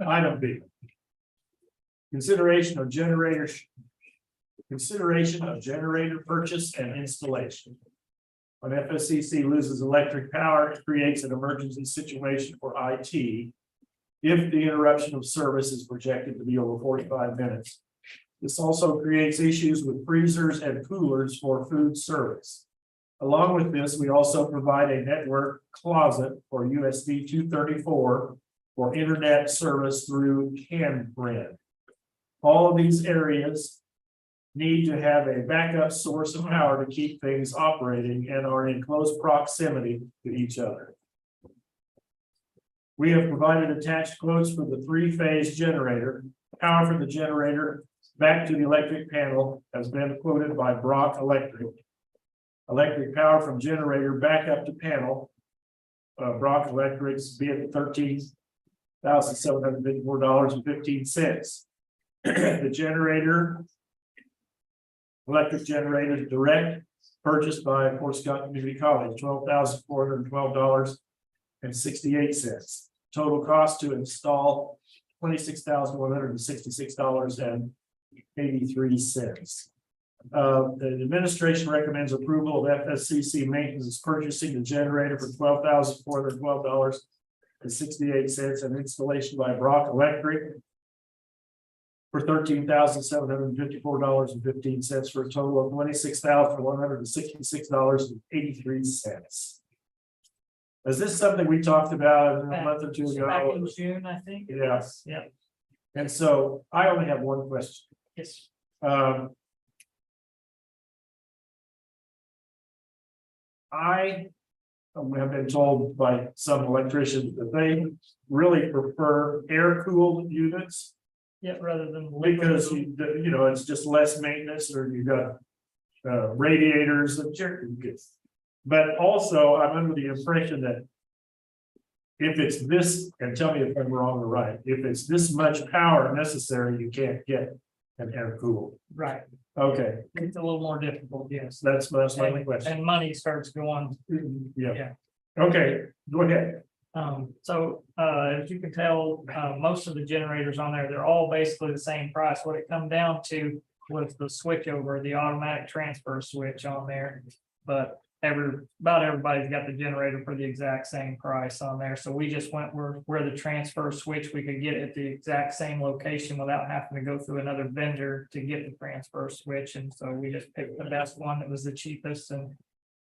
Item B. Consideration of generator purchase and installation. When FSCC loses electric power, it creates an emergency situation for IT. If the interruption of service is projected to be over 45 minutes. This also creates issues with freezers and coolers for food service. Along with this, we also provide a network closet for USB 234 for internet service through CAN-BRID. All of these areas need to have a backup source of power to keep things operating and are in close proximity to each other. We have provided attached quotes for the 3-phase generator. Power from the generator back to the electric panel has been quoted by Brock Electric. Electric power from generator back up to panel. Brock Electric's bid $13,754.15. The generator, electric generator direct, purchased by Fscc Community College, $12,412.68. Total cost to install $26,166.83. The administration recommends approval of FSCC maintenance purchasing the generator for $12,412.68 and installation by Brock Electric for $13,754.15 for a total of $26,166.83. Is this something we talked about a month or two ago? Back in June, I think. Yes. Yeah. And so I only have one question. Yes. I have been told by some electricians that they really prefer air-cooled units. Yeah, rather than. Because you know, it's just less maintenance, or you got radiators and but also I'm under the impression that if it's this, and tell me if I'm wrong or right, if it's this much power necessary, you can't get an air cooled. Right, Okay, it's a little more difficult, yes. that's my only And question. and money starts going, Yeah, yeah. okay, go ahead. As you can tell, most of the generators on there, they're all basically the same price. What it come down to was the switch over, the automatic transfer switch on there. But about everybody's got the generator for the exact same price on there. So we just went where the transfer switch, we could get it at the exact same location without having to go through another vendor to get the transfer switch. And so we just picked the best one that was the cheapest. And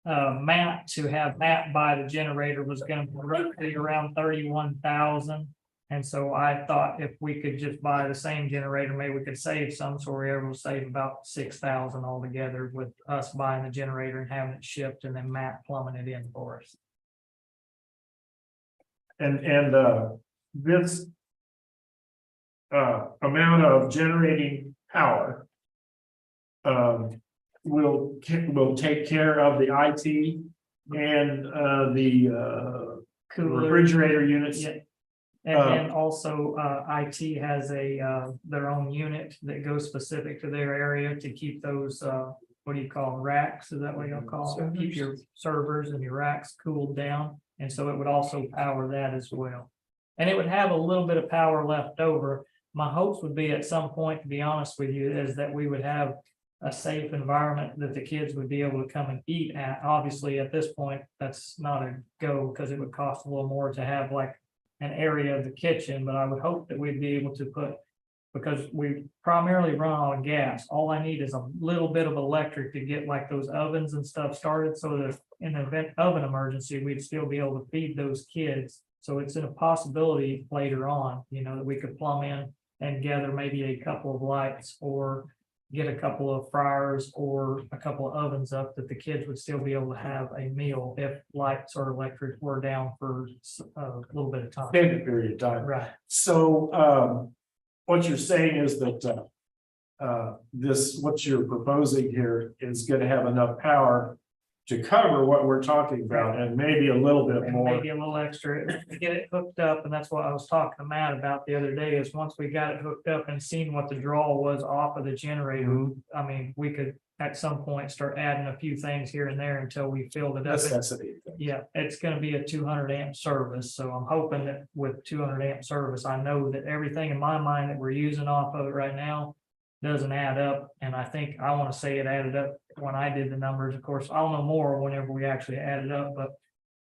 Matt, to have Matt buy the generator was gonna be roughly around 31,000. And so I thought if we could just buy the same generator, maybe we could save some, so we're able to save about 6,000 altogether with us buying the generator and having it shipped and then Matt plumbing it in for us. And this amount of generating power will take care of the IT and the Cooler. refrigerator units. Yeah. And then also, IT has their own unit that goes specific to their area to keep those, what do you call them, racks? Is that what you'll call them? Keep your servers and your racks cooled down. And so it would also power that as well. And it would have a little bit of power left over. My hopes would be at some point, to be honest with you, is that we would have a safe environment that the kids would be able to come and eat at. Obviously, at this point, that's not a go because it would cost a little more to have like an area of the kitchen, but I would hope that we'd be able to put, because we primarily run on gas. All I need is a little bit of electric to get like those ovens and stuff started, so that in the event of an emergency, we'd still be able to feed those kids. So it's a possibility later on, you know, that we could plumb in and gather maybe a couple of lights or get a couple of fryers or a couple of ovens up that the kids would still be able to have a meal if lights or electric were down for a little bit of time. Extended period of time. Right. So what you're saying is that what you're proposing here is going to have enough power to cover what we're talking about and maybe a little bit And more. maybe a little extra to get it hooked up, and that's what I was talking to Matt about the other day, is once we got it hooked up and seen what the draw was off of the generator. I mean, we could at some point start adding a few things here and there until we filled it up. Necessity. Yeah, it's gonna be a 200 amp service, so I'm hoping that with 200 amp service, I know that everything in my mind that we're using off of it right now doesn't add up, and I think I want to say it added up when I did the numbers. Of course, I'll know more whenever we actually add it up, but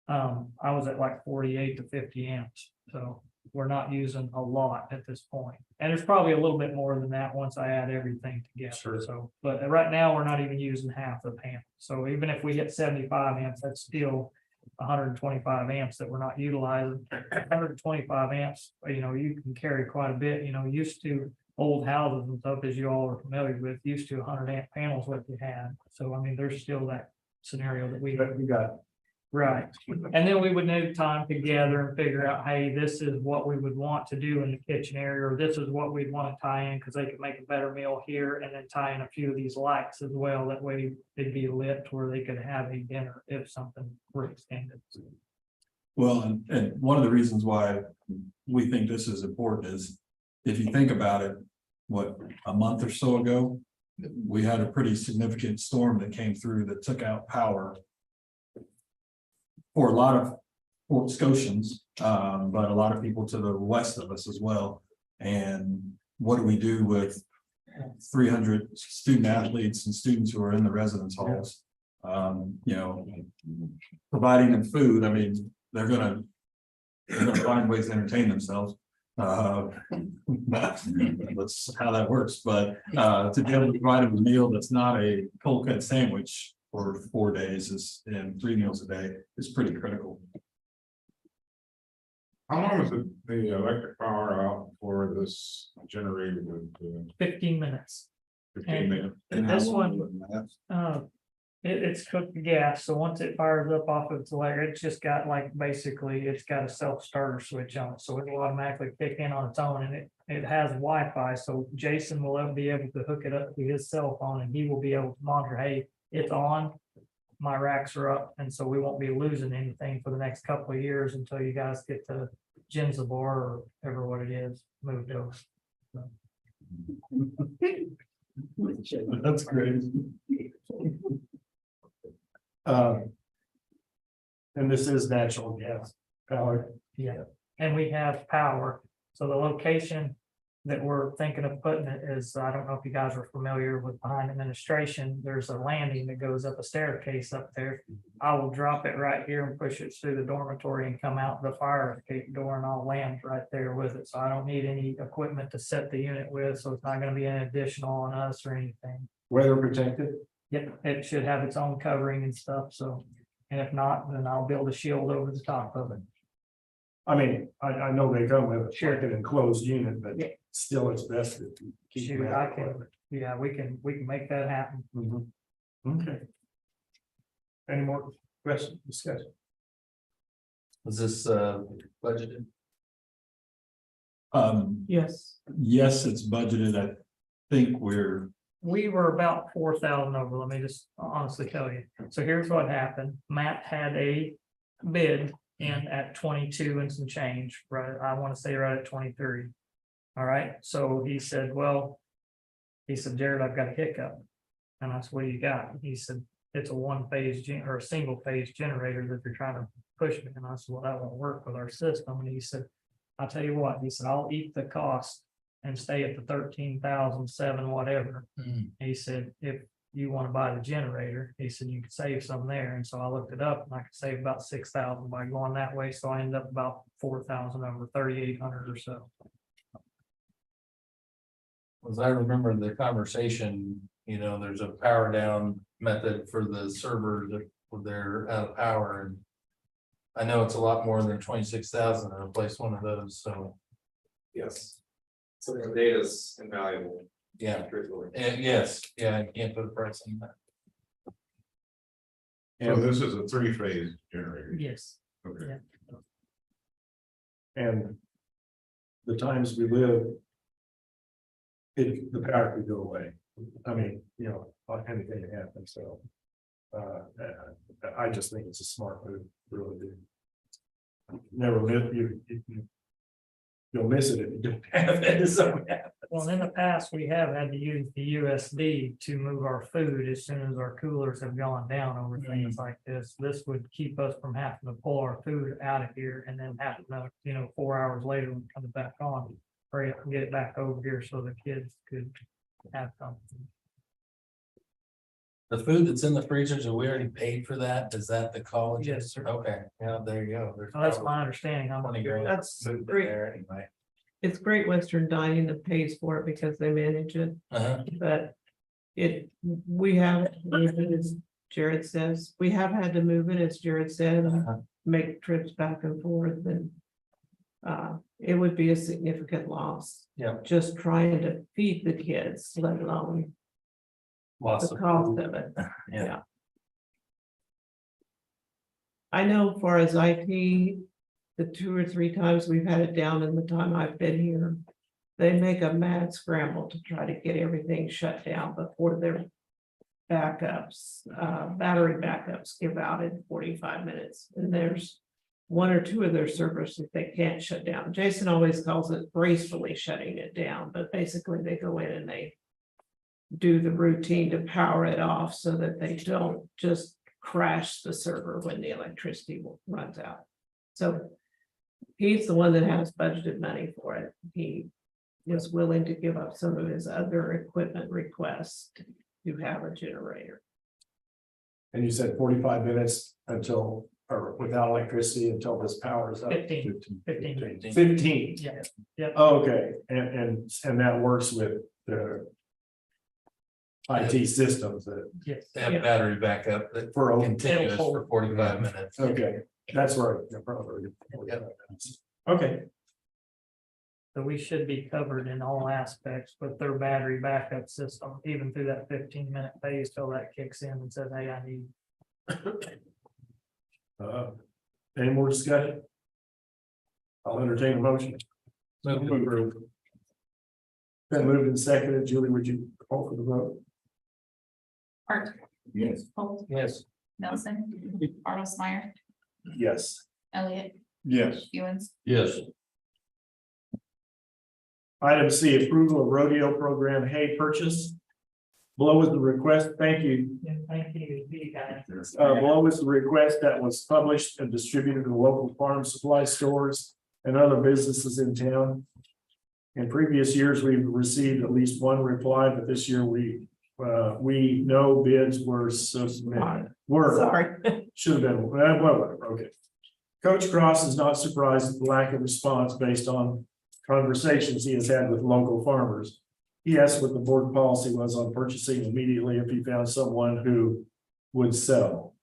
I was at like 48 to 50 amps, so we're not using a lot at this point. And there's probably a little bit more than that once I add everything together. Sure. So, but right now, we're not even using half the panel. So even if we hit 75 amps, that's still 125 amps that we're not utilizing. 125 amps, you know, you can carry quite a bit, you know, used to old houses and stuff, as you all are familiar with, used to 100 amp panels what we had. So, I mean, there's still that scenario that we got. right. And then we would need time together and figure out, hey, this is what we would want to do in the kitchen area, or this is what we'd want to tie in, because they could make a better meal here, and then tie in a few of these lights as well. That way they'd be lit to where they could have a dinner if something were extended. Well, and one of the reasons why we think this is important is, if you think about it, what, a month or so ago, we had a pretty significant storm that came through that took out power for a lot of Fort Scotians, but a lot of people to the west of us as well. And what do we do with 300 student athletes and students who are in the residence halls? You know, providing them food. I mean, they're gonna find ways to entertain themselves. That's how that works, but to be able to provide them a meal that's not a cold cut sandwich for 4 days and 3 meals a day is pretty critical. How long is the electric power out for this generator with 15 minutes. 15 minutes? And this one, It's cooked the gas, so once it fires up off of its layer, it's just got like, basically, it's got a self-starter switch on it, so it'll automatically kick in on its own, and it has Wi-Fi, so Jason will be able to hook it up to his cell phone, and he will be able to monitor, hey, it's on. My racks are up, and so we won't be losing anything for the next couple of years until you guys get to Jenzabar or whatever what it is, moved over. That's great. And this is natural gas powered. Yeah, and we have power, so the location that we're thinking of putting it is, I don't know if you guys are familiar with behind administration, there's a landing that goes up a staircase up there. I will drop it right here and push it through the dormitory and come out the fire escape door, and I'll land right there with it, so I don't need any equipment to set the unit with, so it's not gonna be an additional on us or anything. Weather protected. Yep, it should have its own covering and stuff, so, and if not, then I'll build a shield over the top of it. I mean, I know they come with Sure. like an enclosed unit, but Yeah. still it's best to keep. Shoot, them I out. can, yeah, we can make that happen. Mhm. Okay. Any more questions, discussion? Was this budgeted? Yes. Yes, it's budgeted. I think we're, We were about 4,000 over, let me just honestly tell you. So here's what happened. Matt had a bid in at 22 and some change, right? I want to say right at 23. All right, so he said, well, he said, Jared, I've got a hiccup. And I said, what do you got? He said, it's a one-phase or a single-phase generator that they're trying to push me. And I said, well, that won't work with our system. And he said, I'll tell you what, he said, I'll eat the cost and stay at the 13,007, whatever. He said, if you want to buy the generator, he said, you could save some there. And so I looked it up and I could save about 6,000 by going that way. So I ended up about 4,000 over 3,800 or so. As I remember the conversation, you know, there's a power down method for the servers that when they're out of power, and I know it's a lot more than 26,000 to replace one of those, so. Yes. So the data is invaluable. Yeah, Truthfully. and yes, yeah, I can't put a price on that. So this is a three-phase generator. Yes. Okay. And the times we live, the power could go away. I mean, you know, anything can happen, so. I just think it's a smart move, really do. Never miss, you'll miss it if you don't have it, so. Well, in the past, we have had to use the USD to move our food as soon as our coolers have gone down over things like this. This would keep us from having to pull our food out of here and then having to, you know, 4 hours later when it comes back on. Hurry up and get it back over here so the kids could have something. The food that's in the freezers, are we already paid for that? Is that the college? Yes, sir. Okay, yeah, there you go. There's Well, that's probably my understanding. I'm 20 grand That's food in great. there anyway. It's Great Western Dining that pays for it because they manage it, but we have, as Jared says, we have had to move it, as Jared said, and make trips back and forth, and it would be a significant loss. Yeah. Just trying to feed the kids, let alone Lots the of cost food. of it. Yeah. I know for as IT, the 2 or 3 times we've had it down in the time I've been here, they make a mad scramble to try to get everything shut down before their backups, battery backups give out in 45 minutes. And there's 1 or 2 of their servers that they can't shut down. Jason always calls it gracefully shutting it down, but basically they go in and they do the routine to power it off so that they don't just crash the server when the electricity runs out. So he's the one that has budgeted money for it. He is willing to give up some of his other equipment requests to have a generator. And you said 45 minutes until, or without electricity until this powers up. 15. 15. Yeah. Okay, and that works with the IT systems that, Yes. They have Yeah. battery backup that for, continuous It'll hold. for 45 minutes. okay, that's where. Okay. So we should be covered in all aspects with their battery backup system, even through that 15-minute phase till that kicks in and says, hey, I need. Any more discussion? I'll entertain a motion. Move to approve. Been moved and seconded. Julie, would you call for the vote? Art, Yes. Holt, Yes. Nelson, Bartlesmeyer, Yes. Elliott, Yes, Hewens, Yes. Item C, approval of rodeo program hay purchase. Below is the request, thank you. And thank you, guys. Below is the request that was published and distributed to local farm supply stores and other businesses in town. In previous years, we've received at least one reply, but this year we no bids were submitted. Sorry. Should have been, whatever, okay. Coach Cross is not surprised at the lack of response based on conversations he has had with local farmers. He asked what the board policy was on purchasing immediately if he found someone who would sell.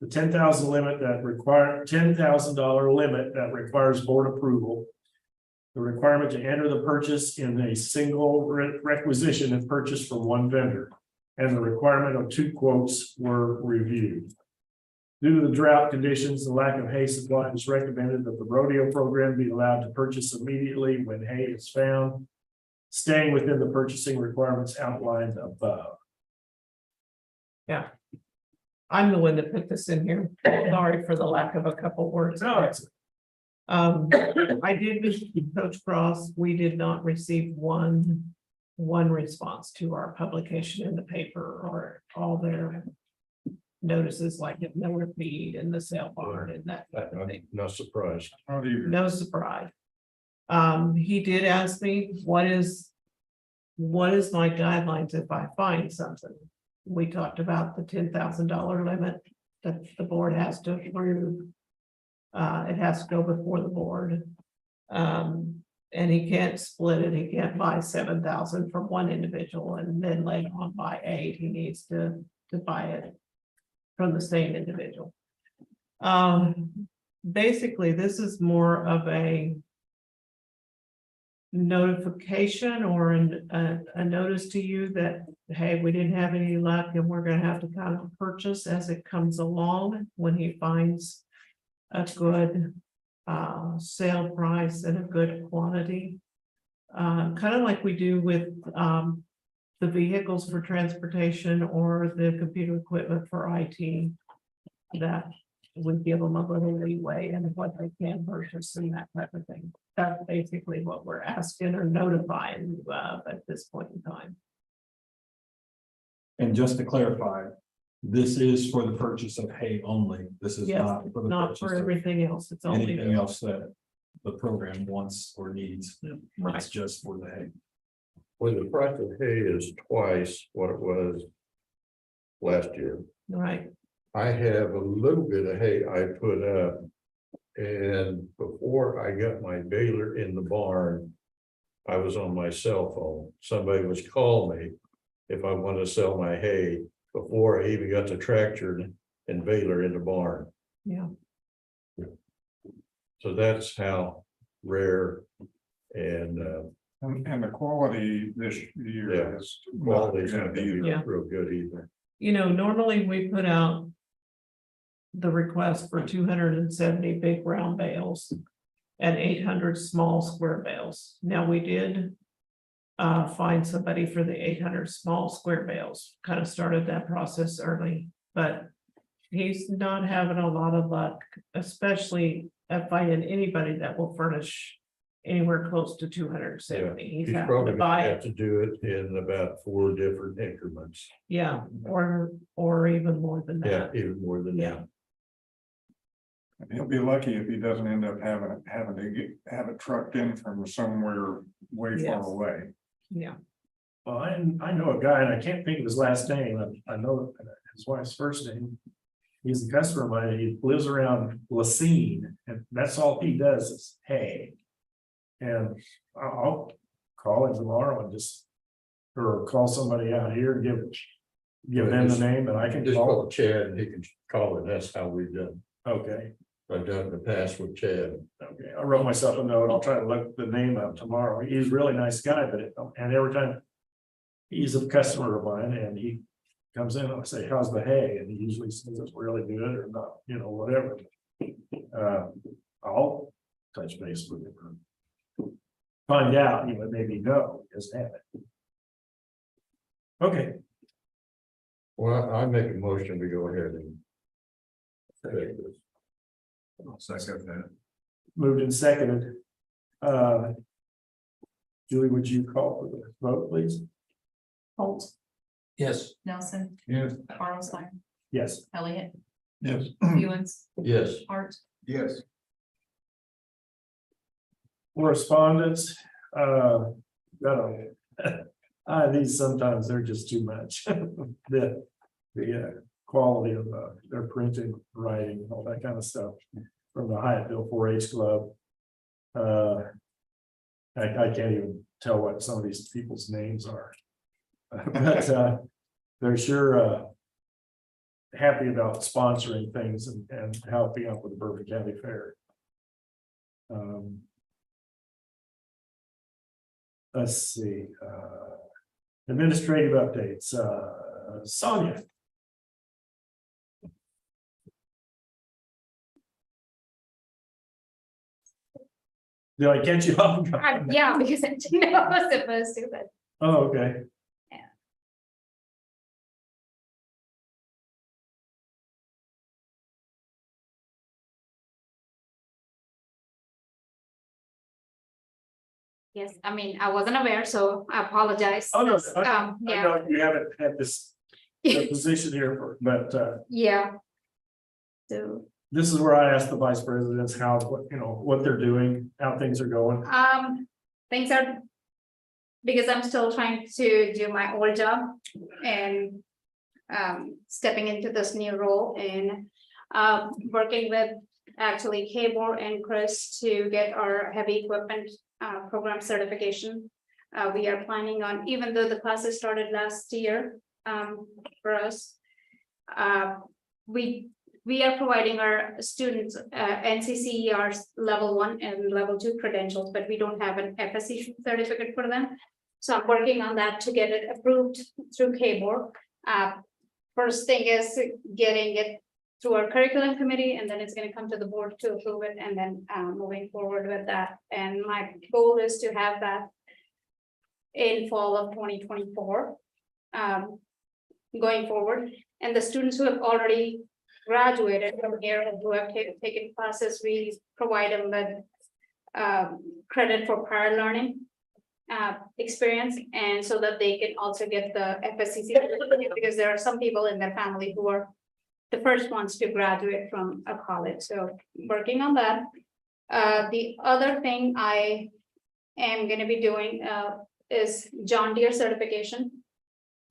The $10,000 limit that $10,000 limit that requires board approval. The requirement to enter the purchase in a single requisition and purchase from one vendor. And the requirement of 2 quotes were reviewed. Due to the drought conditions and lack of hay supply, it's recommended that the rodeo program be allowed to purchase immediately when hay is found, staying within the purchasing requirements outlined above. I'm the one that put this in here. Sorry for the lack of a couple words. No, it's I did receive Coach Cross. We did not receive one response to our publication in the paper or all their notices like the miller feed and the sale barn and that type of thing. Not surprised. how do you, No surprise. He did ask me, what is my guidelines if I find something? We talked about the $10,000 limit that the board has to approve. It has to go before the board. And he can't split it. He can't buy 7,000 from one individual and then later on buy 8. He needs to buy it from the same individual. Basically, this is more of a notification or a notice to you that, hey, we didn't have any luck and we're gonna have to kind of purchase as it comes along when he finds a good sale price and a good quantity. Kind of like we do with the vehicles for transportation or the computer equipment for IT. That would give them a little leeway in what they can purchase and that type of thing. That's basically what we're asking or notifying you of at this point in time. And just to clarify, this is for the purchase of hay only. This is Yes, not for the not purchase for of everything else. It's only. anything else that the program wants or needs. Right. It's just for the hay. When the price of hay is twice what it was last year, Right. I have a little bit of hay I put up. And before I got my baler in the barn, I was on my cell phone. Somebody was calling me if I want to sell my hay before I even got the tractor and baler in the barn. Yeah. So that's how rare and and the quality this year Yeah. is. quality's not not gonna be either. Yeah. real good either. You know, normally we put out the request for 270 big round bales and 800 small square bales. Now, we did find somebody for the 800 small square bales, kind of started that process early, but he's not having a lot of luck, especially at finding anybody that will furnish anywhere close to 270. He's He's having probably to gonna buy have it, to do it in about 4 different increments. yeah, or even more than Yeah, that. even more than Yeah. that. He'll be lucky if he doesn't end up having to have it trucked in from somewhere way far Yes. away. Yeah. Well, I know a guy, and I can't think of his last name. I know his wife's first name. He's a customer of mine. He lives around Lacine, and that's all he does is hay. And I'll call him tomorrow and just, or call somebody out here and give them the name that I can Just call. call Chad and he can call it. That's how we've done. Okay, I've done it in the past with Chad. Okay, I wrote myself a note. I'll try to look the name up tomorrow. He's a really nice guy, but and every time. He's a customer of mine and he comes in and I say, how's the hay? And he usually says it's really good or not, whatever. I'll touch base with him. Find out, maybe no, just have it. Okay. Well, I make a motion to go ahead and. take this. I'll second that. Moved and seconded. Julie, would you call for the vote, please? Holt, Yes. Nelson, Yes. Bartlesheim, Yes. Elliott, Yes. Hewens, Yes. Hart. Yes. Correspondence, these sometimes they're just too much. The quality of their printing, writing, all that kind of stuff from the Hyattville 4-H Club. I can't even tell what some of these people's names are. But they're sure happy about sponsoring things and helping out with the Bourbon County Fair. Let's see, administrative updates, Sonia. Did I catch you off guard? Yeah, because I didn't know I was supposed to, but Oh, okay. Yeah. yes, I mean, I wasn't aware, so I apologize. Oh, no, I Yeah, know you haven't had this position here, but yeah. So, this is where I ask the vice presidents how, what they're doing, how things are going. things are. Because I'm still trying to do my old job and stepping into this new role and working with actually Kabor and Chris to get our heavy equipment program certification. We are planning on, even though the classes started last year for us, we are providing our students NCCER level 1 and level 2 credentials, but we don't have an Fscc certificate for them. So I'm working on that to get it approved through Kabor. First thing is getting it through our curriculum committee, and then it's going to come to the board to approve it, and then moving forward with that. And my goal is to have that in fall of 2024, going forward. And the students who have already graduated from here and who have taken classes, we provide them with credit for prior learning experience, and so that they can also get the Fscc, because there are some people in their family who are the first ones to graduate from a college. So working on that. The other thing I am going to be doing is John Deere certification.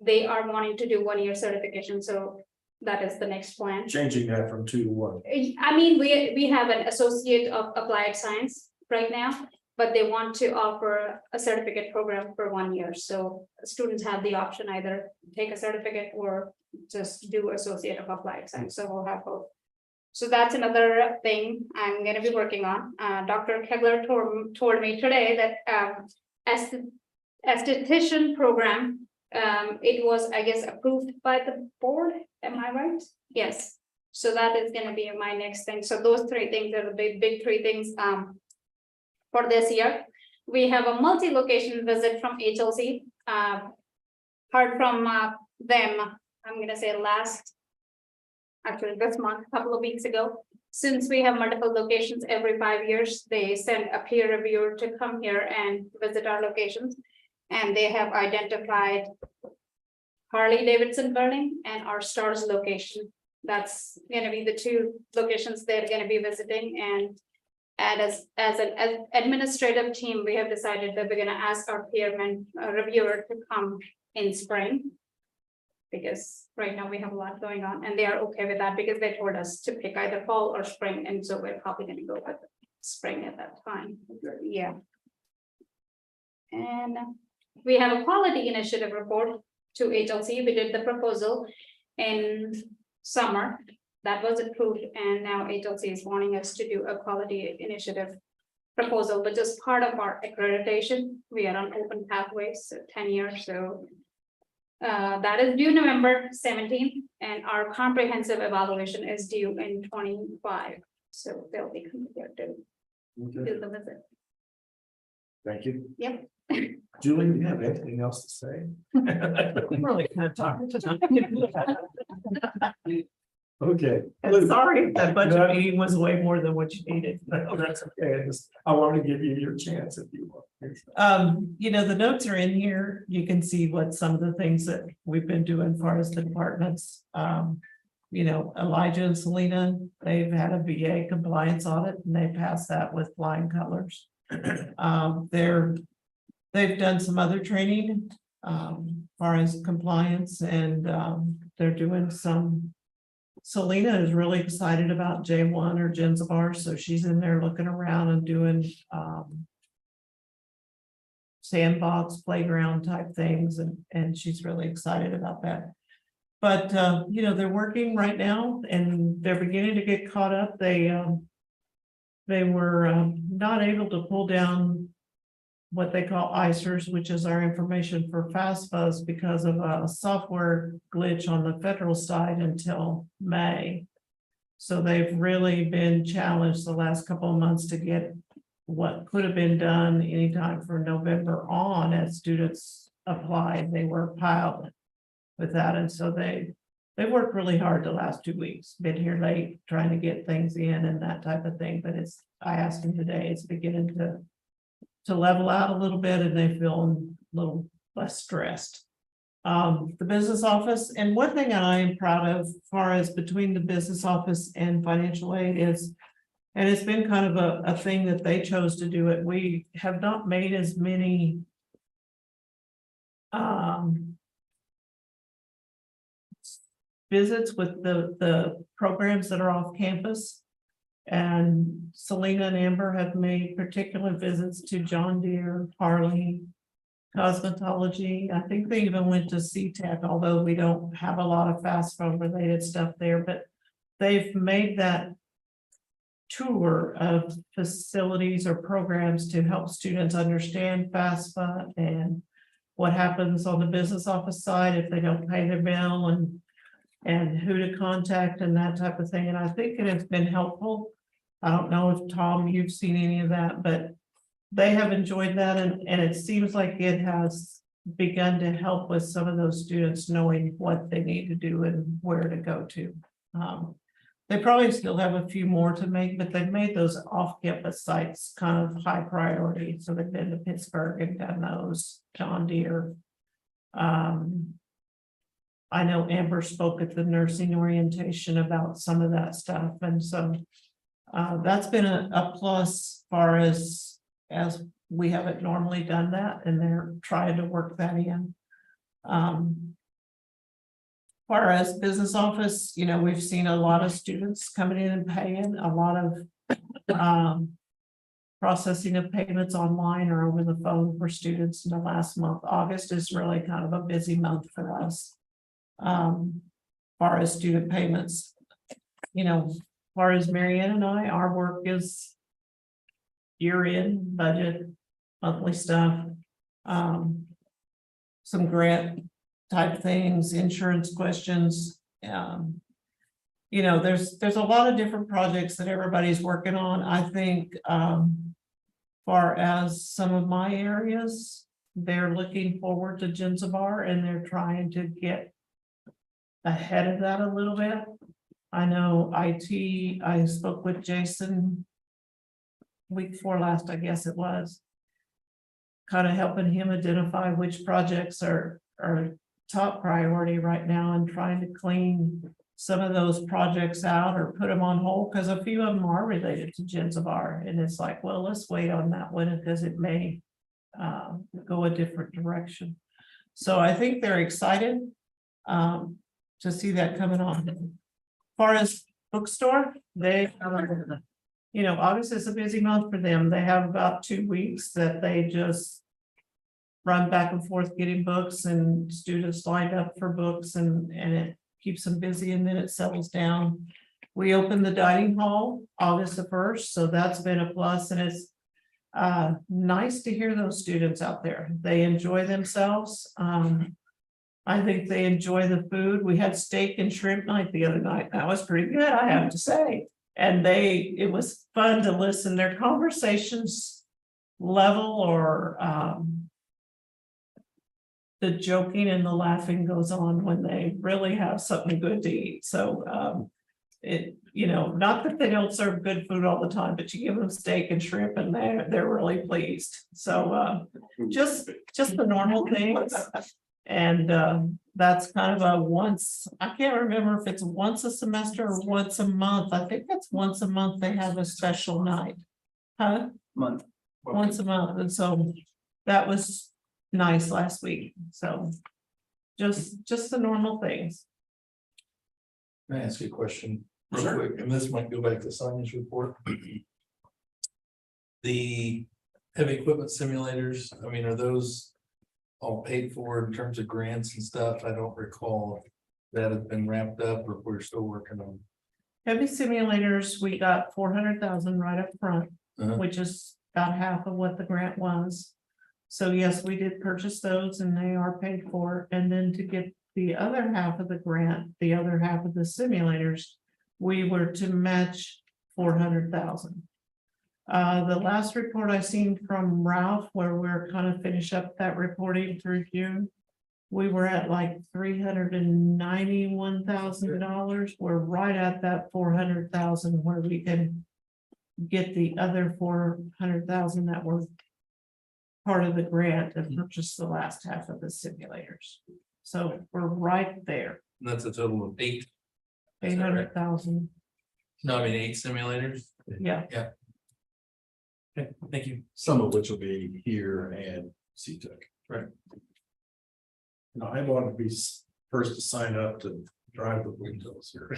They are wanting to do 1-year certification, so that is the next plan. Changing that from 2 to 1. I mean, we have an associate of applied science right now, but they want to offer a certificate program for 1 year. So students have the option either take a certificate or just do associate of applied science. So we'll have both. So that's another thing I'm going to be working on. Dr. Kegler told me today that esthetician program, it was, I guess, approved by the board. Am I right? Yes. So that is going to be my next thing. So those 3 things are the big 3 things for this year. We have a multi-location visit from HLC. Heard from them, I'm going to say this month, a couple of weeks ago. Since we have multiple locations every 5 years, they send a peer reviewer to come here and visit our locations. And they have identified Harley-Davidson building and our Stars location. That's going to be the 2 locations they're going to be visiting. And as an administrative team, we have decided that we're going to ask our peer reviewer to come in spring, because right now we have a lot going on, and they are okay with that because they told us to pick either fall or spring, and so we're probably going to go with spring at that time. Yeah. And we have a quality initiative report to HLC. We did the proposal in summer. that was approved, and now HLC is wanting us to do a quality initiative proposal, which is part of our accreditation. We are on open pathways, so 10 years, so that is due November 17th, and our comprehensive evaluation is due in 25. So they'll be coming here to do the visit. Thank you. Yep. Julie, do you have anything else to say? I'm really kind of talking tonight. Okay. And sorry, that budget meeting was way more than what you needed. No, that's okay. I want to give you your chance if you want. The notes are in here. You can see what some of the things that we've been doing as far as the departments. Elijah and Selena, they've had a VA compliance audit and they passed that with flying colors. They've done some other training, far as compliance, and they're doing some. Selena is really excited about J1 or Genzabar, so she's in there looking around and doing sandbox playground type things, and she's really excited about that. But they're working right now and they're beginning to get caught up. They were not able to pull down what they call ICERs, which is our information for FAFSA, because of a software glitch on the federal side until May. So they've really been challenged the last couple of months to get what could have been done anytime from November on as students applied. They were piled with that, and so they worked really hard the last 2 weeks, been here late trying to get things in and that type of thing. But I asked them today, it's beginning to level out a little bit, and they feel a little less stressed. The business office, and one thing I am proud of, as far as between the business office and financial aid is, and it's been kind of a thing that they chose to do it. We have not made as many visits with the programs that are off campus. And Selena and Amber have made particular visits to John Deere, Harley, cosmetology. I think they even went to CTEC, although we don't have a lot of FAFSA related stuff there, but they've made that tour of facilities or programs to help students understand FAFSA and what happens on the business office side if they don't pay their bill, and who to contact and that type of thing. And I think it has been helpful. I don't know if Tom, you've seen any of that, but they have enjoyed that, and it seems like it has begun to help with some of those students knowing what they need to do and where to go to. They probably still have a few more to make, but they've made those off-campus sites kind of high priority. So they've been to Pittsburgh and done those, John Deere. I know Amber spoke at the nursing orientation about some of that stuff, and so that's been a plus as far as we haven't normally done that, and they're trying to work that in. Far as business office, we've seen a lot of students coming in and paying, a lot of processing of payments online or over the phone for students in the last month. August is really kind of a busy month for us. Far as student payments, far as Marianne and I, our work is year-end budget, monthly stuff, some grant type things, insurance questions. There's a lot of different projects that everybody's working on. I think far as some of my areas, they're looking forward to Genzabar and they're trying to get ahead of that a little bit. I know IT, I spoke with Jason week before last, I guess it was, kind of helping him identify which projects are top priority right now and trying to clean some of those projects out or put them on hold, because a few of them are related to Genzabar, and it's like, well, let's wait on that one because it may go a different direction. So I think they're excited to see that coming on. As far as bookstore, they August is a busy month for them. They have about 2 weeks that they just run back and forth getting books, and students lined up for books, and it keeps them busy, and then it settles down. We opened the dining hall August the 1st, so that's been a plus, and it's nice to hear those students out there. They enjoy themselves. I think they enjoy the food. We had steak and shrimp night the other night. That was pretty good, I have to say. And it was fun to listen. Their conversations level or the joking and the laughing goes on when they really have something good to eat. So not that they don't serve good food all the time, but you give them steak and shrimp and they're really pleased. So just the normal things. And that's kind of a once, I can't remember if it's once a semester or once a month. I think that's once a month they have a special night. Huh? Month. Once a month. And so that was nice last week. So just the normal things. Can I ask you a question real quick, and this might go back to Sonia's report? The heavy equipment simulators, I mean, are those all paid for in terms of grants and stuff? I don't recall if that has been ramped up or if we're still working on. Heavy simulators, we got 400,000 right up front, which is about half of what the grant was. So yes, we did purchase those and they are paid for. And then to get the other half of the grant, the other half of the simulators, we were to match 400,000. The last report I seen from Ralph, where we're kind of finish up that reporting through June, we were at like $391,000. We're right at that 400,000 where we can get the other 400,000 that were part of the grant and purchase the last half of the simulators. So we're right there. And that's a total of 800,000. No, I mean 8 simulators. Yeah. Okay, thank you. Some of which will be here and CTEC. Right. I want to be first to sign up to drive the windows here.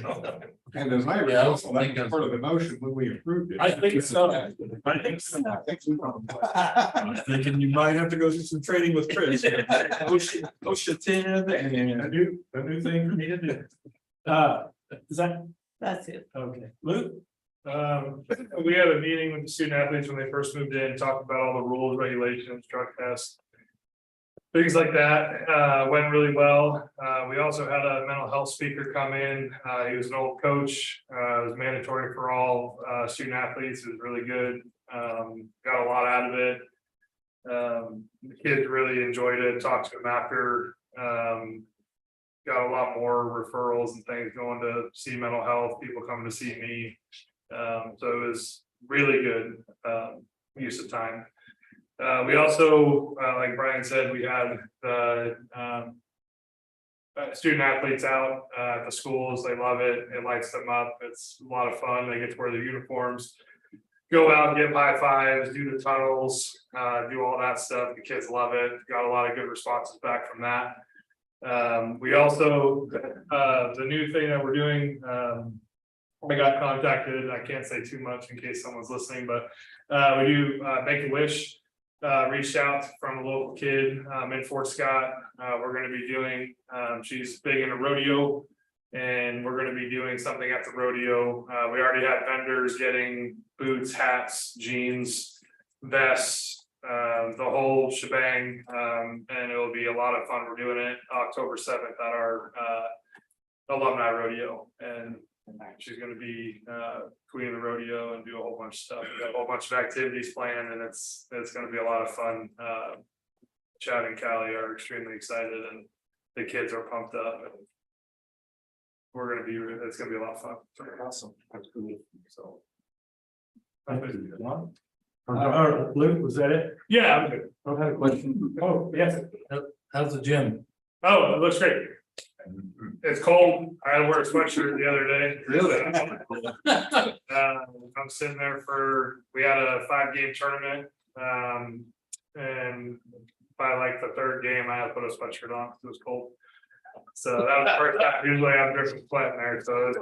And as I Yeah, I recall, was that's thinking- part of the motion when we approved it. I think so. I think so. I'm thinking you might have to go through some training with Chris. OSHA 10 and A new thing for me to do. Is that That's it. okay? Luke? We had a meeting with the student athletes when they first moved in, talked about all the rules, regulations, drug tests. Things like that, went really well. We also had a mental health speaker come in. He was an old coach, it was mandatory for all, student athletes. It was really good. Got a lot out of it. The kids really enjoyed it, talked to him after, got a lot more referrals and things going to see mental health, people coming to see me. So it was really good, use of time. We also, like Brian said, we had the student athletes out at the schools. They love it. It lights them up. It's a lot of fun. They get to wear their uniforms, go out, give high fives, do the tunnels, do all that stuff. The kids love it. Got a lot of good responses back from that. We also, the new thing that we're doing, I got contacted. I can't say too much in case someone's listening, but we do Make-A-Wish. Reached out from a local kid in Fort Scott. We're going to be doing, she's big into rodeo, and we're going to be doing something at the rodeo. We already have vendors getting boots, hats, jeans, vests, the whole shebang, and it'll be a lot of fun. We're doing it October 7th at our alumni rodeo, and she's going to be queen of the rodeo and do a whole bunch of stuff. We got a whole bunch of activities planned, and it's going to be a lot of fun. Chad and Callie are extremely excited, and the kids are pumped up. And we're going to be, it's going to be a lot of fun. Awesome. That's cool. So. Luke, was that it? Yeah, I'm good. I have a question. Oh, yes. How's the gym? Oh, it looks great. It's cold. I had to wear a sweatshirt the other day. Really? I'm sitting there we had a 5-game tournament. And by like the 3rd game, I had to put a sweatshirt on because it was cold. So that was the first time, usually I'm dripping sweat in there, so it's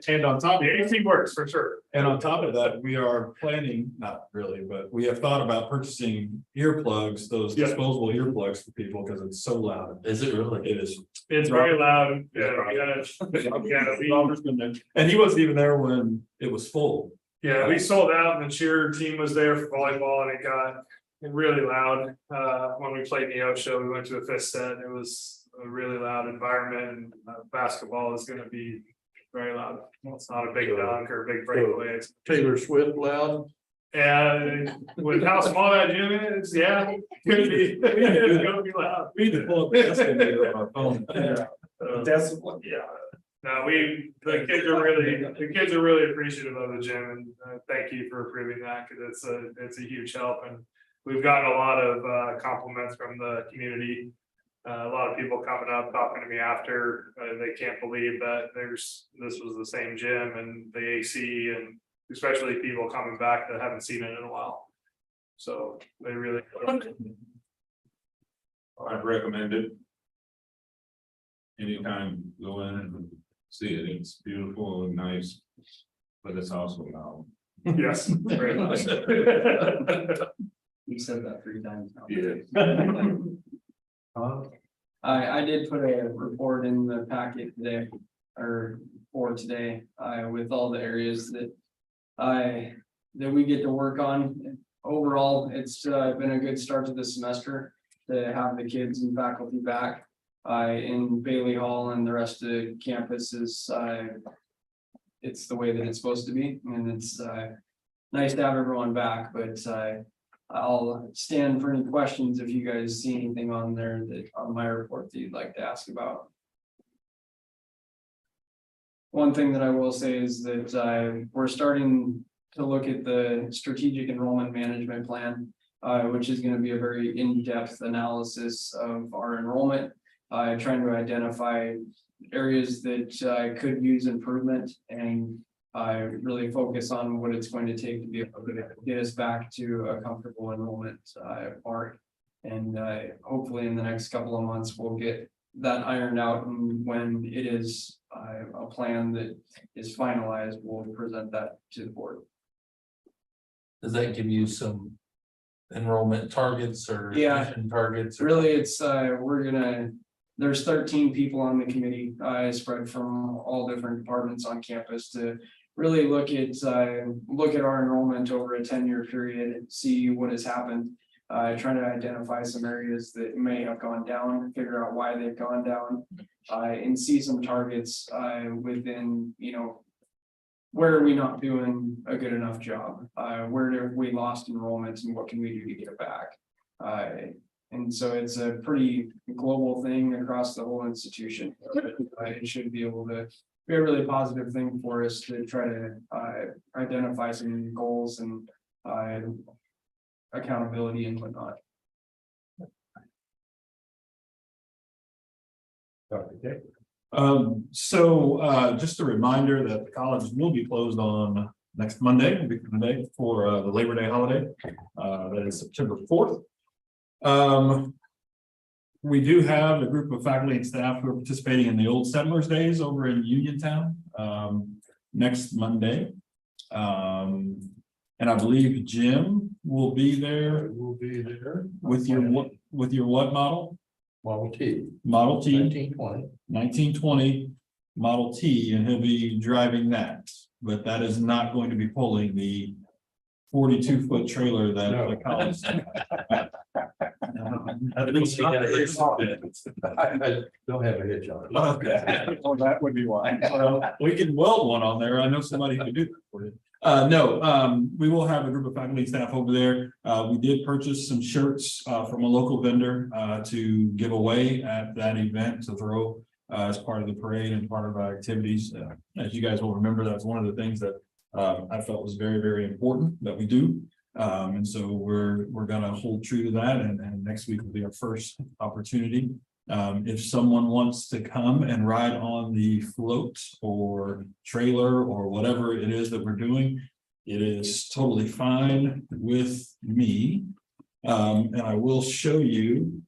And on top of the AC works for sure. And on top of that, we are planning, not really, but we have thought about purchasing earplugs, those Yeah. disposable earplugs for people because it's so loud. Is it really? It is. It's very loud, Robert's been there. And he wasn't even there when it was full. Yeah, we sold out and the cheer team was there for volleyball and it got really loud. When we played in the O show, we went to a Fscc. It was a really loud environment and basketball is gonna be very loud. It's not a big dunk or a big breakaway. It's, Taylor Swift loud. and with how small that gym is, yeah, it's gonna be, it's gonna be loud. We need to pull up the escalator on our phone. That's what, yeah. No, the kids are really appreciative of the gym and thank you for approving that because it's a huge help and we've gotten a lot of compliments from the community. A lot of people coming up, talking to me after, they can't believe that this was the same gym and the AC and especially people coming back that haven't seen it in a while. So they really. I'd recommend it. Anytime go in and see it, it's beautiful and nice, but it's also loud. Yes, very much. You said that 3 times now. Yeah. I did put a report in the packet today, or for today, with all the areas that we get to work on. Overall, it's been a good start to the semester to have the kids and faculty back. In Bailey Hall and the rest of campus is, it's the way that it's supposed to be, and it's nice to have everyone back, but I'll stand for any questions if you guys see anything on there that on my report that you'd like to ask about. One thing that I will say is that we're starting to look at the strategic enrollment management plan, which is going to be a very in-depth analysis of our enrollment, trying to identify areas that could use improvement and really focus on what it's going to take to be able to get us back to a comfortable enrollment mark. And hopefully in the next couple of months, we'll get that ironed out. And when it is a plan that is finalized, we'll present that to the board. Does that give you some enrollment targets or admission targets? Really, it's there's 13 people on the committee, spread from all different departments on campus to really look at our enrollment over a 10-year period and see what has happened. Trying to identify some areas that may have gone down, figure out why they've gone down, and see some targets within, where are we not doing a good enough job? Where have we lost enrollments and what can we do to get it back? And so it's a pretty global thing across the whole institution. It should be able to be a really positive thing for us to try to identify some goals and accountability and whatnot. Just a reminder that the college will be closed on next Monday, will be the day for the Labor Day holiday. That is September 4th. We do have a group of faculty and staff who are participating in the Old Settlers Days over in Uniontown next Monday. And I believe Jim will be there. We'll be there. With your what model? Model T. Model T. 1920. 1920 Model T, and he'll be driving that, but that is not going to be pulling the 42-foot trailer that the college. At least you got I don't have a hitch on it. Okay. Well, that would be why. We can weld one on there. I know somebody who can do that for you. No, we will have a group of faculty and staff over there. We did purchase some shirts from a local vendor to give away at that event to throw as part of the parade and part of our activities. As you guys will remember, that's one of the things that I felt was very, very important that we do. And so we're gonna hold true to that, and next week will be our first opportunity. If someone wants to come and ride on the float or trailer or whatever it is that we're doing, it is totally fine with me. And I will show you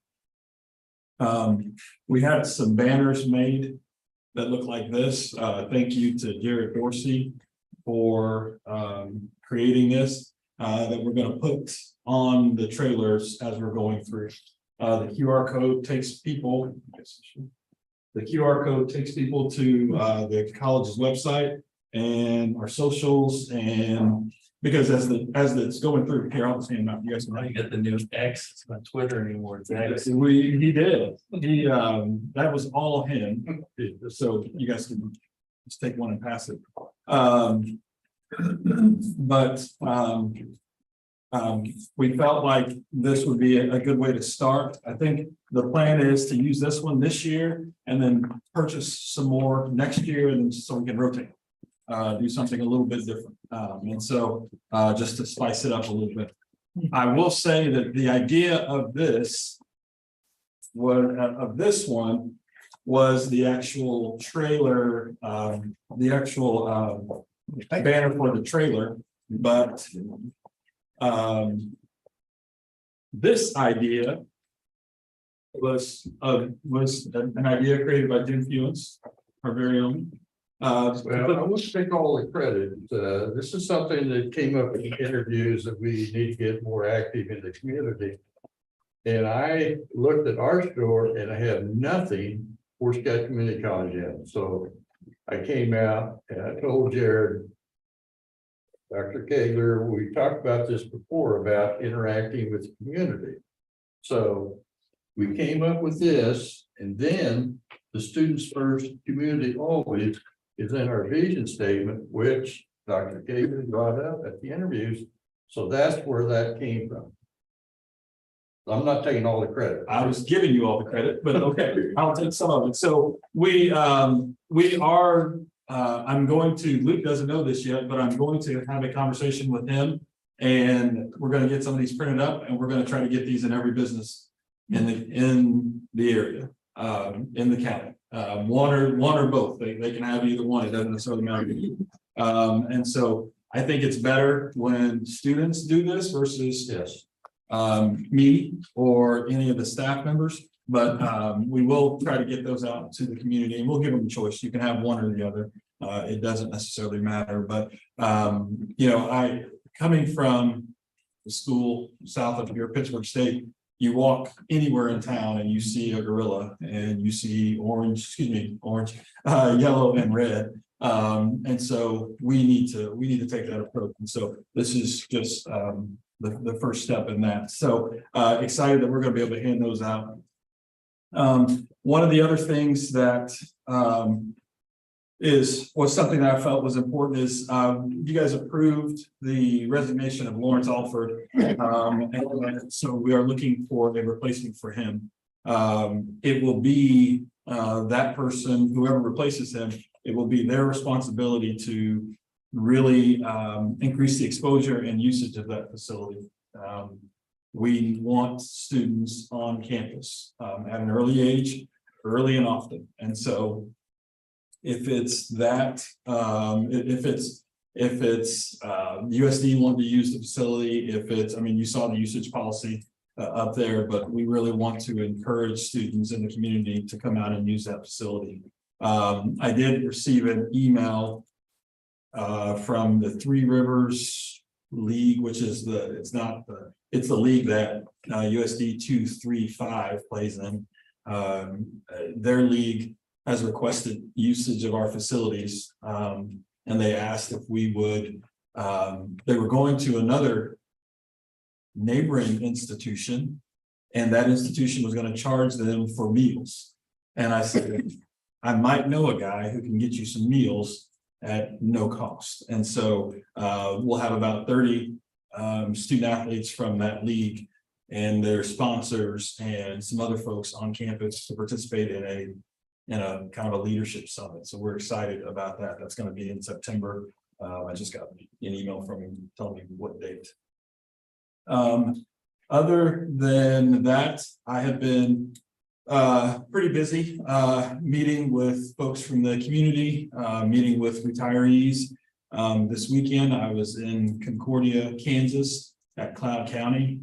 We had some banners made that look like this. Thank you to Jared Dorsey for creating this, that we're gonna put on the trailers as we're going through. The QR code takes people. The QR code takes people to the college's website and our socials, and because as it's going through here, I'll just hand out. You guys I can. get the new X, it's not Twitter anymore, it's X. He did. That was all him. So you guys can just take one and pass it. We felt like this would be a good way to start. I think the plan is to use this one this year and then purchase some more next year, and then so we can rotate. Do something a little bit different. And so just to spice it up a little bit. I will say that the idea of this was the actual trailer, the actual banner for the trailer, but this idea was an idea created by Jim Fewens, our very own. Well, I want to take all the credit. This is something that came up in interviews that we need to get more active in the community. And I looked at our store and I had nothing for Fscc Community College in. So I came out and I told Jared, Dr. Kegler, we talked about this before about interacting with the community. So we came up with this, and then the Students First Community Always is in our vision statement, which Dr. Kegler brought up at the interviews. So that's where that came from. I'm not taking all the credit. I was giving you all the credit, but okay, I'll take some of it. So we are, I'm going to, Luke doesn't know this yet, but I'm going to have a conversation with him. And we're going to get some of these printed up, and we're going to try to get these in every business in the area, in the county. One or both. They can have either one. It doesn't necessarily matter. And so I think it's better when students do this versus me or any of the staff members. But we will try to get those out to the community, and we'll give them a choice. You can have one or the other. It doesn't necessarily matter. But you know, coming from the school south of here, Pittsburgh State, you walk anywhere in town and you see a gorilla, and you see orange, yellow and red. And so we need to take that approach. And so this is just the first step in that. So excited that we're going to be able to hand those out. One of the other things that was something that I felt was important is you guys approved the resignation of Lawrence Alford, and so we are looking for a replacement for him. It will be that person, whoever replaces him, it will be their responsibility to really increase the exposure and usage of that facility. We want students on campus at an early age, early and often, and so if it's that, if it's USD wanting to use the facility, if it's, I mean, you saw the usage policy up there, but we really want to encourage students in the community to come out and use that facility. I did receive an email from the Three Rivers League, which is it's the league that USD 235 plays in. Their league has requested usage of our facilities, and they asked if we would, they were going to another neighboring institution, and that institution was going to charge them for meals. And I said, I might know a guy who can get you some meals at no cost. And so we'll have about 30 student athletes from that league and their sponsors and some other folks on campus to participate in a kind of a leadership summit. So we're excited about that. That's going to be in September. I just got an email from him telling me what date. Other than that, I have been pretty busy meeting with folks from the community, meeting with retirees. This weekend I was in Concordia, Kansas, at Cloud County,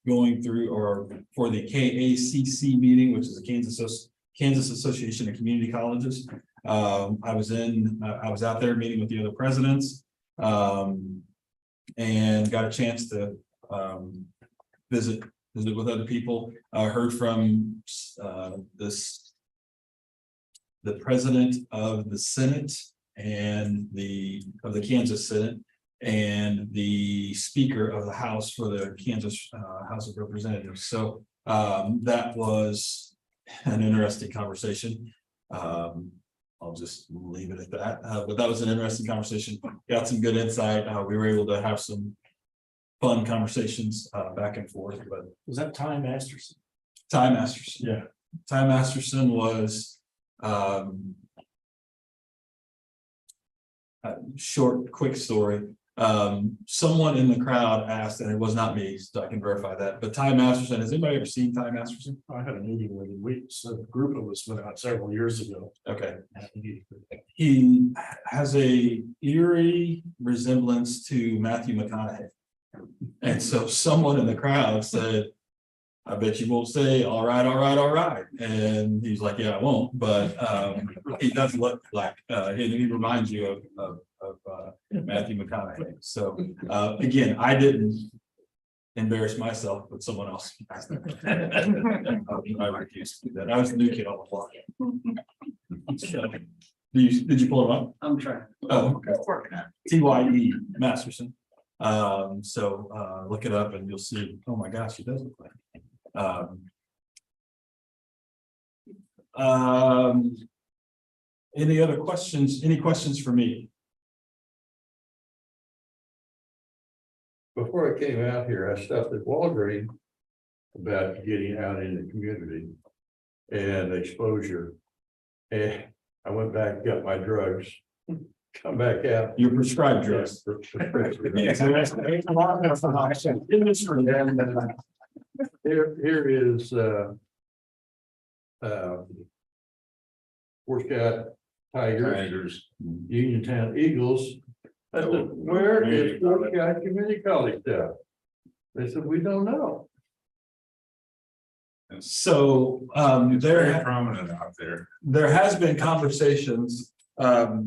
going through or for the KACC meeting, which is the Kansas Association of Community Colleges. I was out there meeting with the other presidents, and got a chance to, visit with other people. I heard from, the president of the Senate and of the Kansas Senate, and the speaker of the House for the Kansas House of Representatives. So that was an interesting conversation. I'll just leave it at that. But that was an interesting conversation. Got some good insight. We were able to have some fun conversations back and forth. But Was that Ty Masterson? Ty Masterson. Yeah. Ty Masterson was short, quick story. Someone in the crowd asked, and it was not me, so I can verify that, but Ty Masterson, has anybody ever seen Ty Masterson? I had a meeting with him. A group of us went out several years ago. Okay. He has a eerie resemblance to Matthew McConaughey. And so someone in the crowd said, I bet you won't say, all right, all right, all right. And he's like, yeah, I won't, but he does look like, he reminds you of Matthew McConaughey. So again, I didn't embarrass myself, but someone else. I refused to do that. I was the new kid on the block. So, did you pull him up? I'm trying. Oh, okay. TYE Masterson. So look it up and you'll see, oh my gosh, he does look like. Any other questions? Any questions for me? Before I came out here, I stopped at Walgreens about getting out in the community and exposure. And I went back, got my drugs, come back out. Your prescribed drugs. Here is Boy Scout Tigers, Uniontown Eagles. I said, where is Boy Scout Community College stuff? They said, we don't know. So It's very prominent out there. there has been conversations.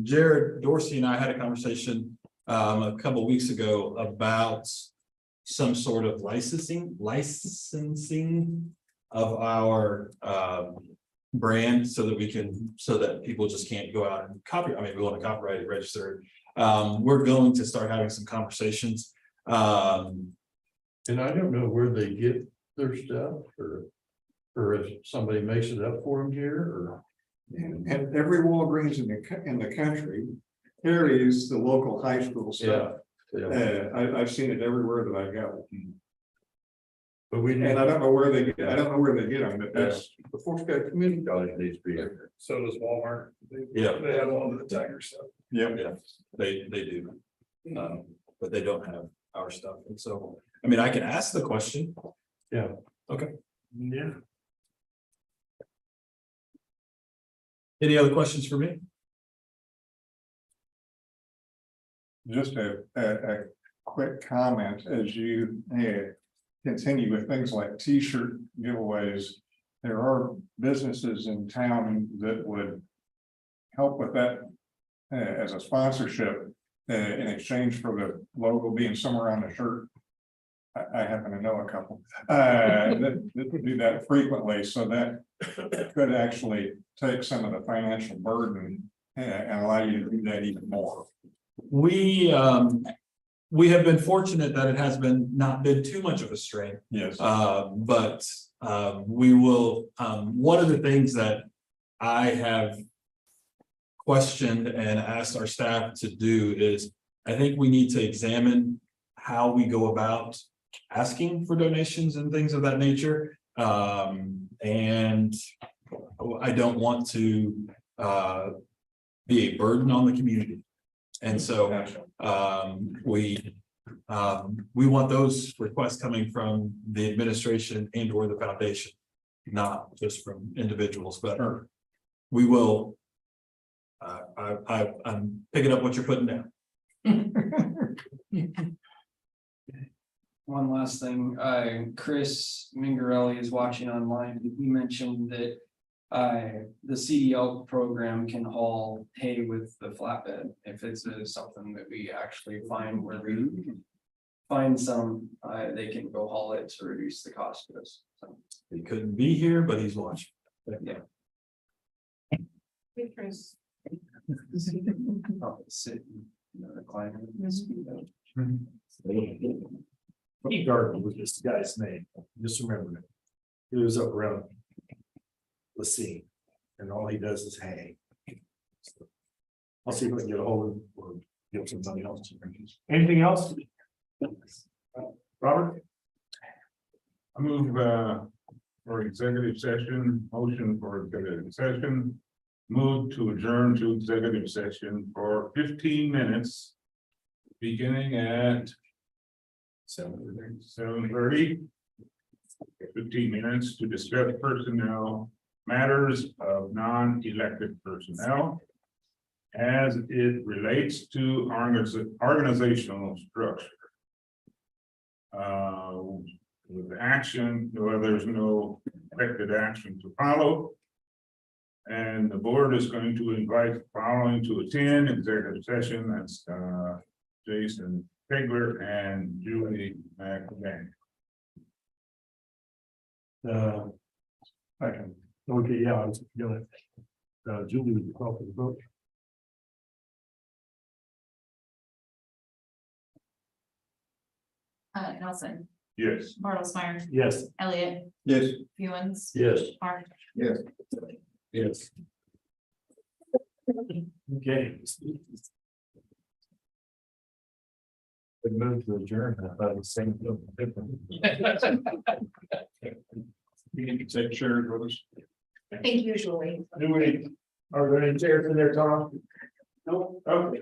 Jared Dorsey and I had a conversation a couple of weeks ago about some sort of licensing of our brand so that people just can't go out and copy. I mean, we want to copyright it, register it. We're going to start having some conversations. And I don't know where they get their stuff or if somebody makes it up for them here or. And every Walgreens in the country carries the local high school stuff. Yeah. I've seen it everywhere that I go. But And I don't know where they get, them, but that's. The Fort Scott Community College needs to be in there. So does Walmart. Yeah. They have all of the Tiger stuff. Yep. Yeah, they do. But they don't have our stuff. And so, I mean, I can ask the question. Yeah. Okay. Yeah. Any other questions for me? Just a quick comment as you continue with things like T-shirt giveaways. There are businesses in town that would help with that as a sponsorship in exchange for the logo being somewhere on the shirt. I happen to know a couple that do that frequently, so that could actually take some of the financial burden and allow you to do that even more. We have been fortunate that it has not been too much of a strain. Yes. But we will, one of the things that I have questioned and asked our staff to do is, I think we need to examine how we go about asking for donations and things of that nature. And I don't want to be a burden on the community. And so we want those requests coming from the administration and or the foundation, not just from individuals, but we will. I'm picking up what you're putting down. one last thing, Chris Mingarelli is watching online, he mentioned that. The CDL program can haul hay with the flatbed, if it's something that we actually find where we. Find some, they can go haul it to reduce the cost of this, so, He couldn't be here, but he's watching. yeah. Chris. I'll sit in the climate. Pete Gardner was this guy's name, just remember it. He was up around the scene, and all he does is hay. I'll see if I can get a hold of him or get somebody else. Anything else? Robert? I move for executive session, motion for executive session. Move to adjourn to executive session for 15 minutes. Beginning at 7:30. 15 minutes to discuss personnel matters of non-elected personnel. As it relates to organizational structure. With action, well, there's no expected action to follow. And the board is going to invite the following to attend executive session. That's Jason Pegler and Julie McVan. Okay, yeah, I was gonna. Julie, would you call for the vote? Nelson, Yes. Bartlesmeyer, Yes. Elliott, Yes. Fewens, Yes. Mark. Yes. Yes. Okay. The move to adjourn, I thought it was saying something different. You can take shares with us. I think usually. Are there any chairs in there, Tom? No. Okay.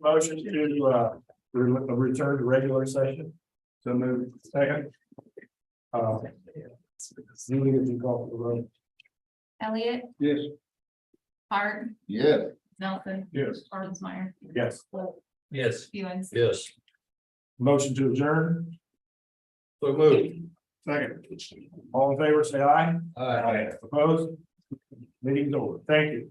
Motion to return to regular session. So move second. Julie, if you call for the roll. Elliot, Yes. Hart, Yeah. Nelson, Yes. Orensmeyer, Yes. Yes. Stevens. Yes. Motion to adjourn. So moved. Second. All in favor, say aye. Aye. Opposed? Meeting's over. Thank you.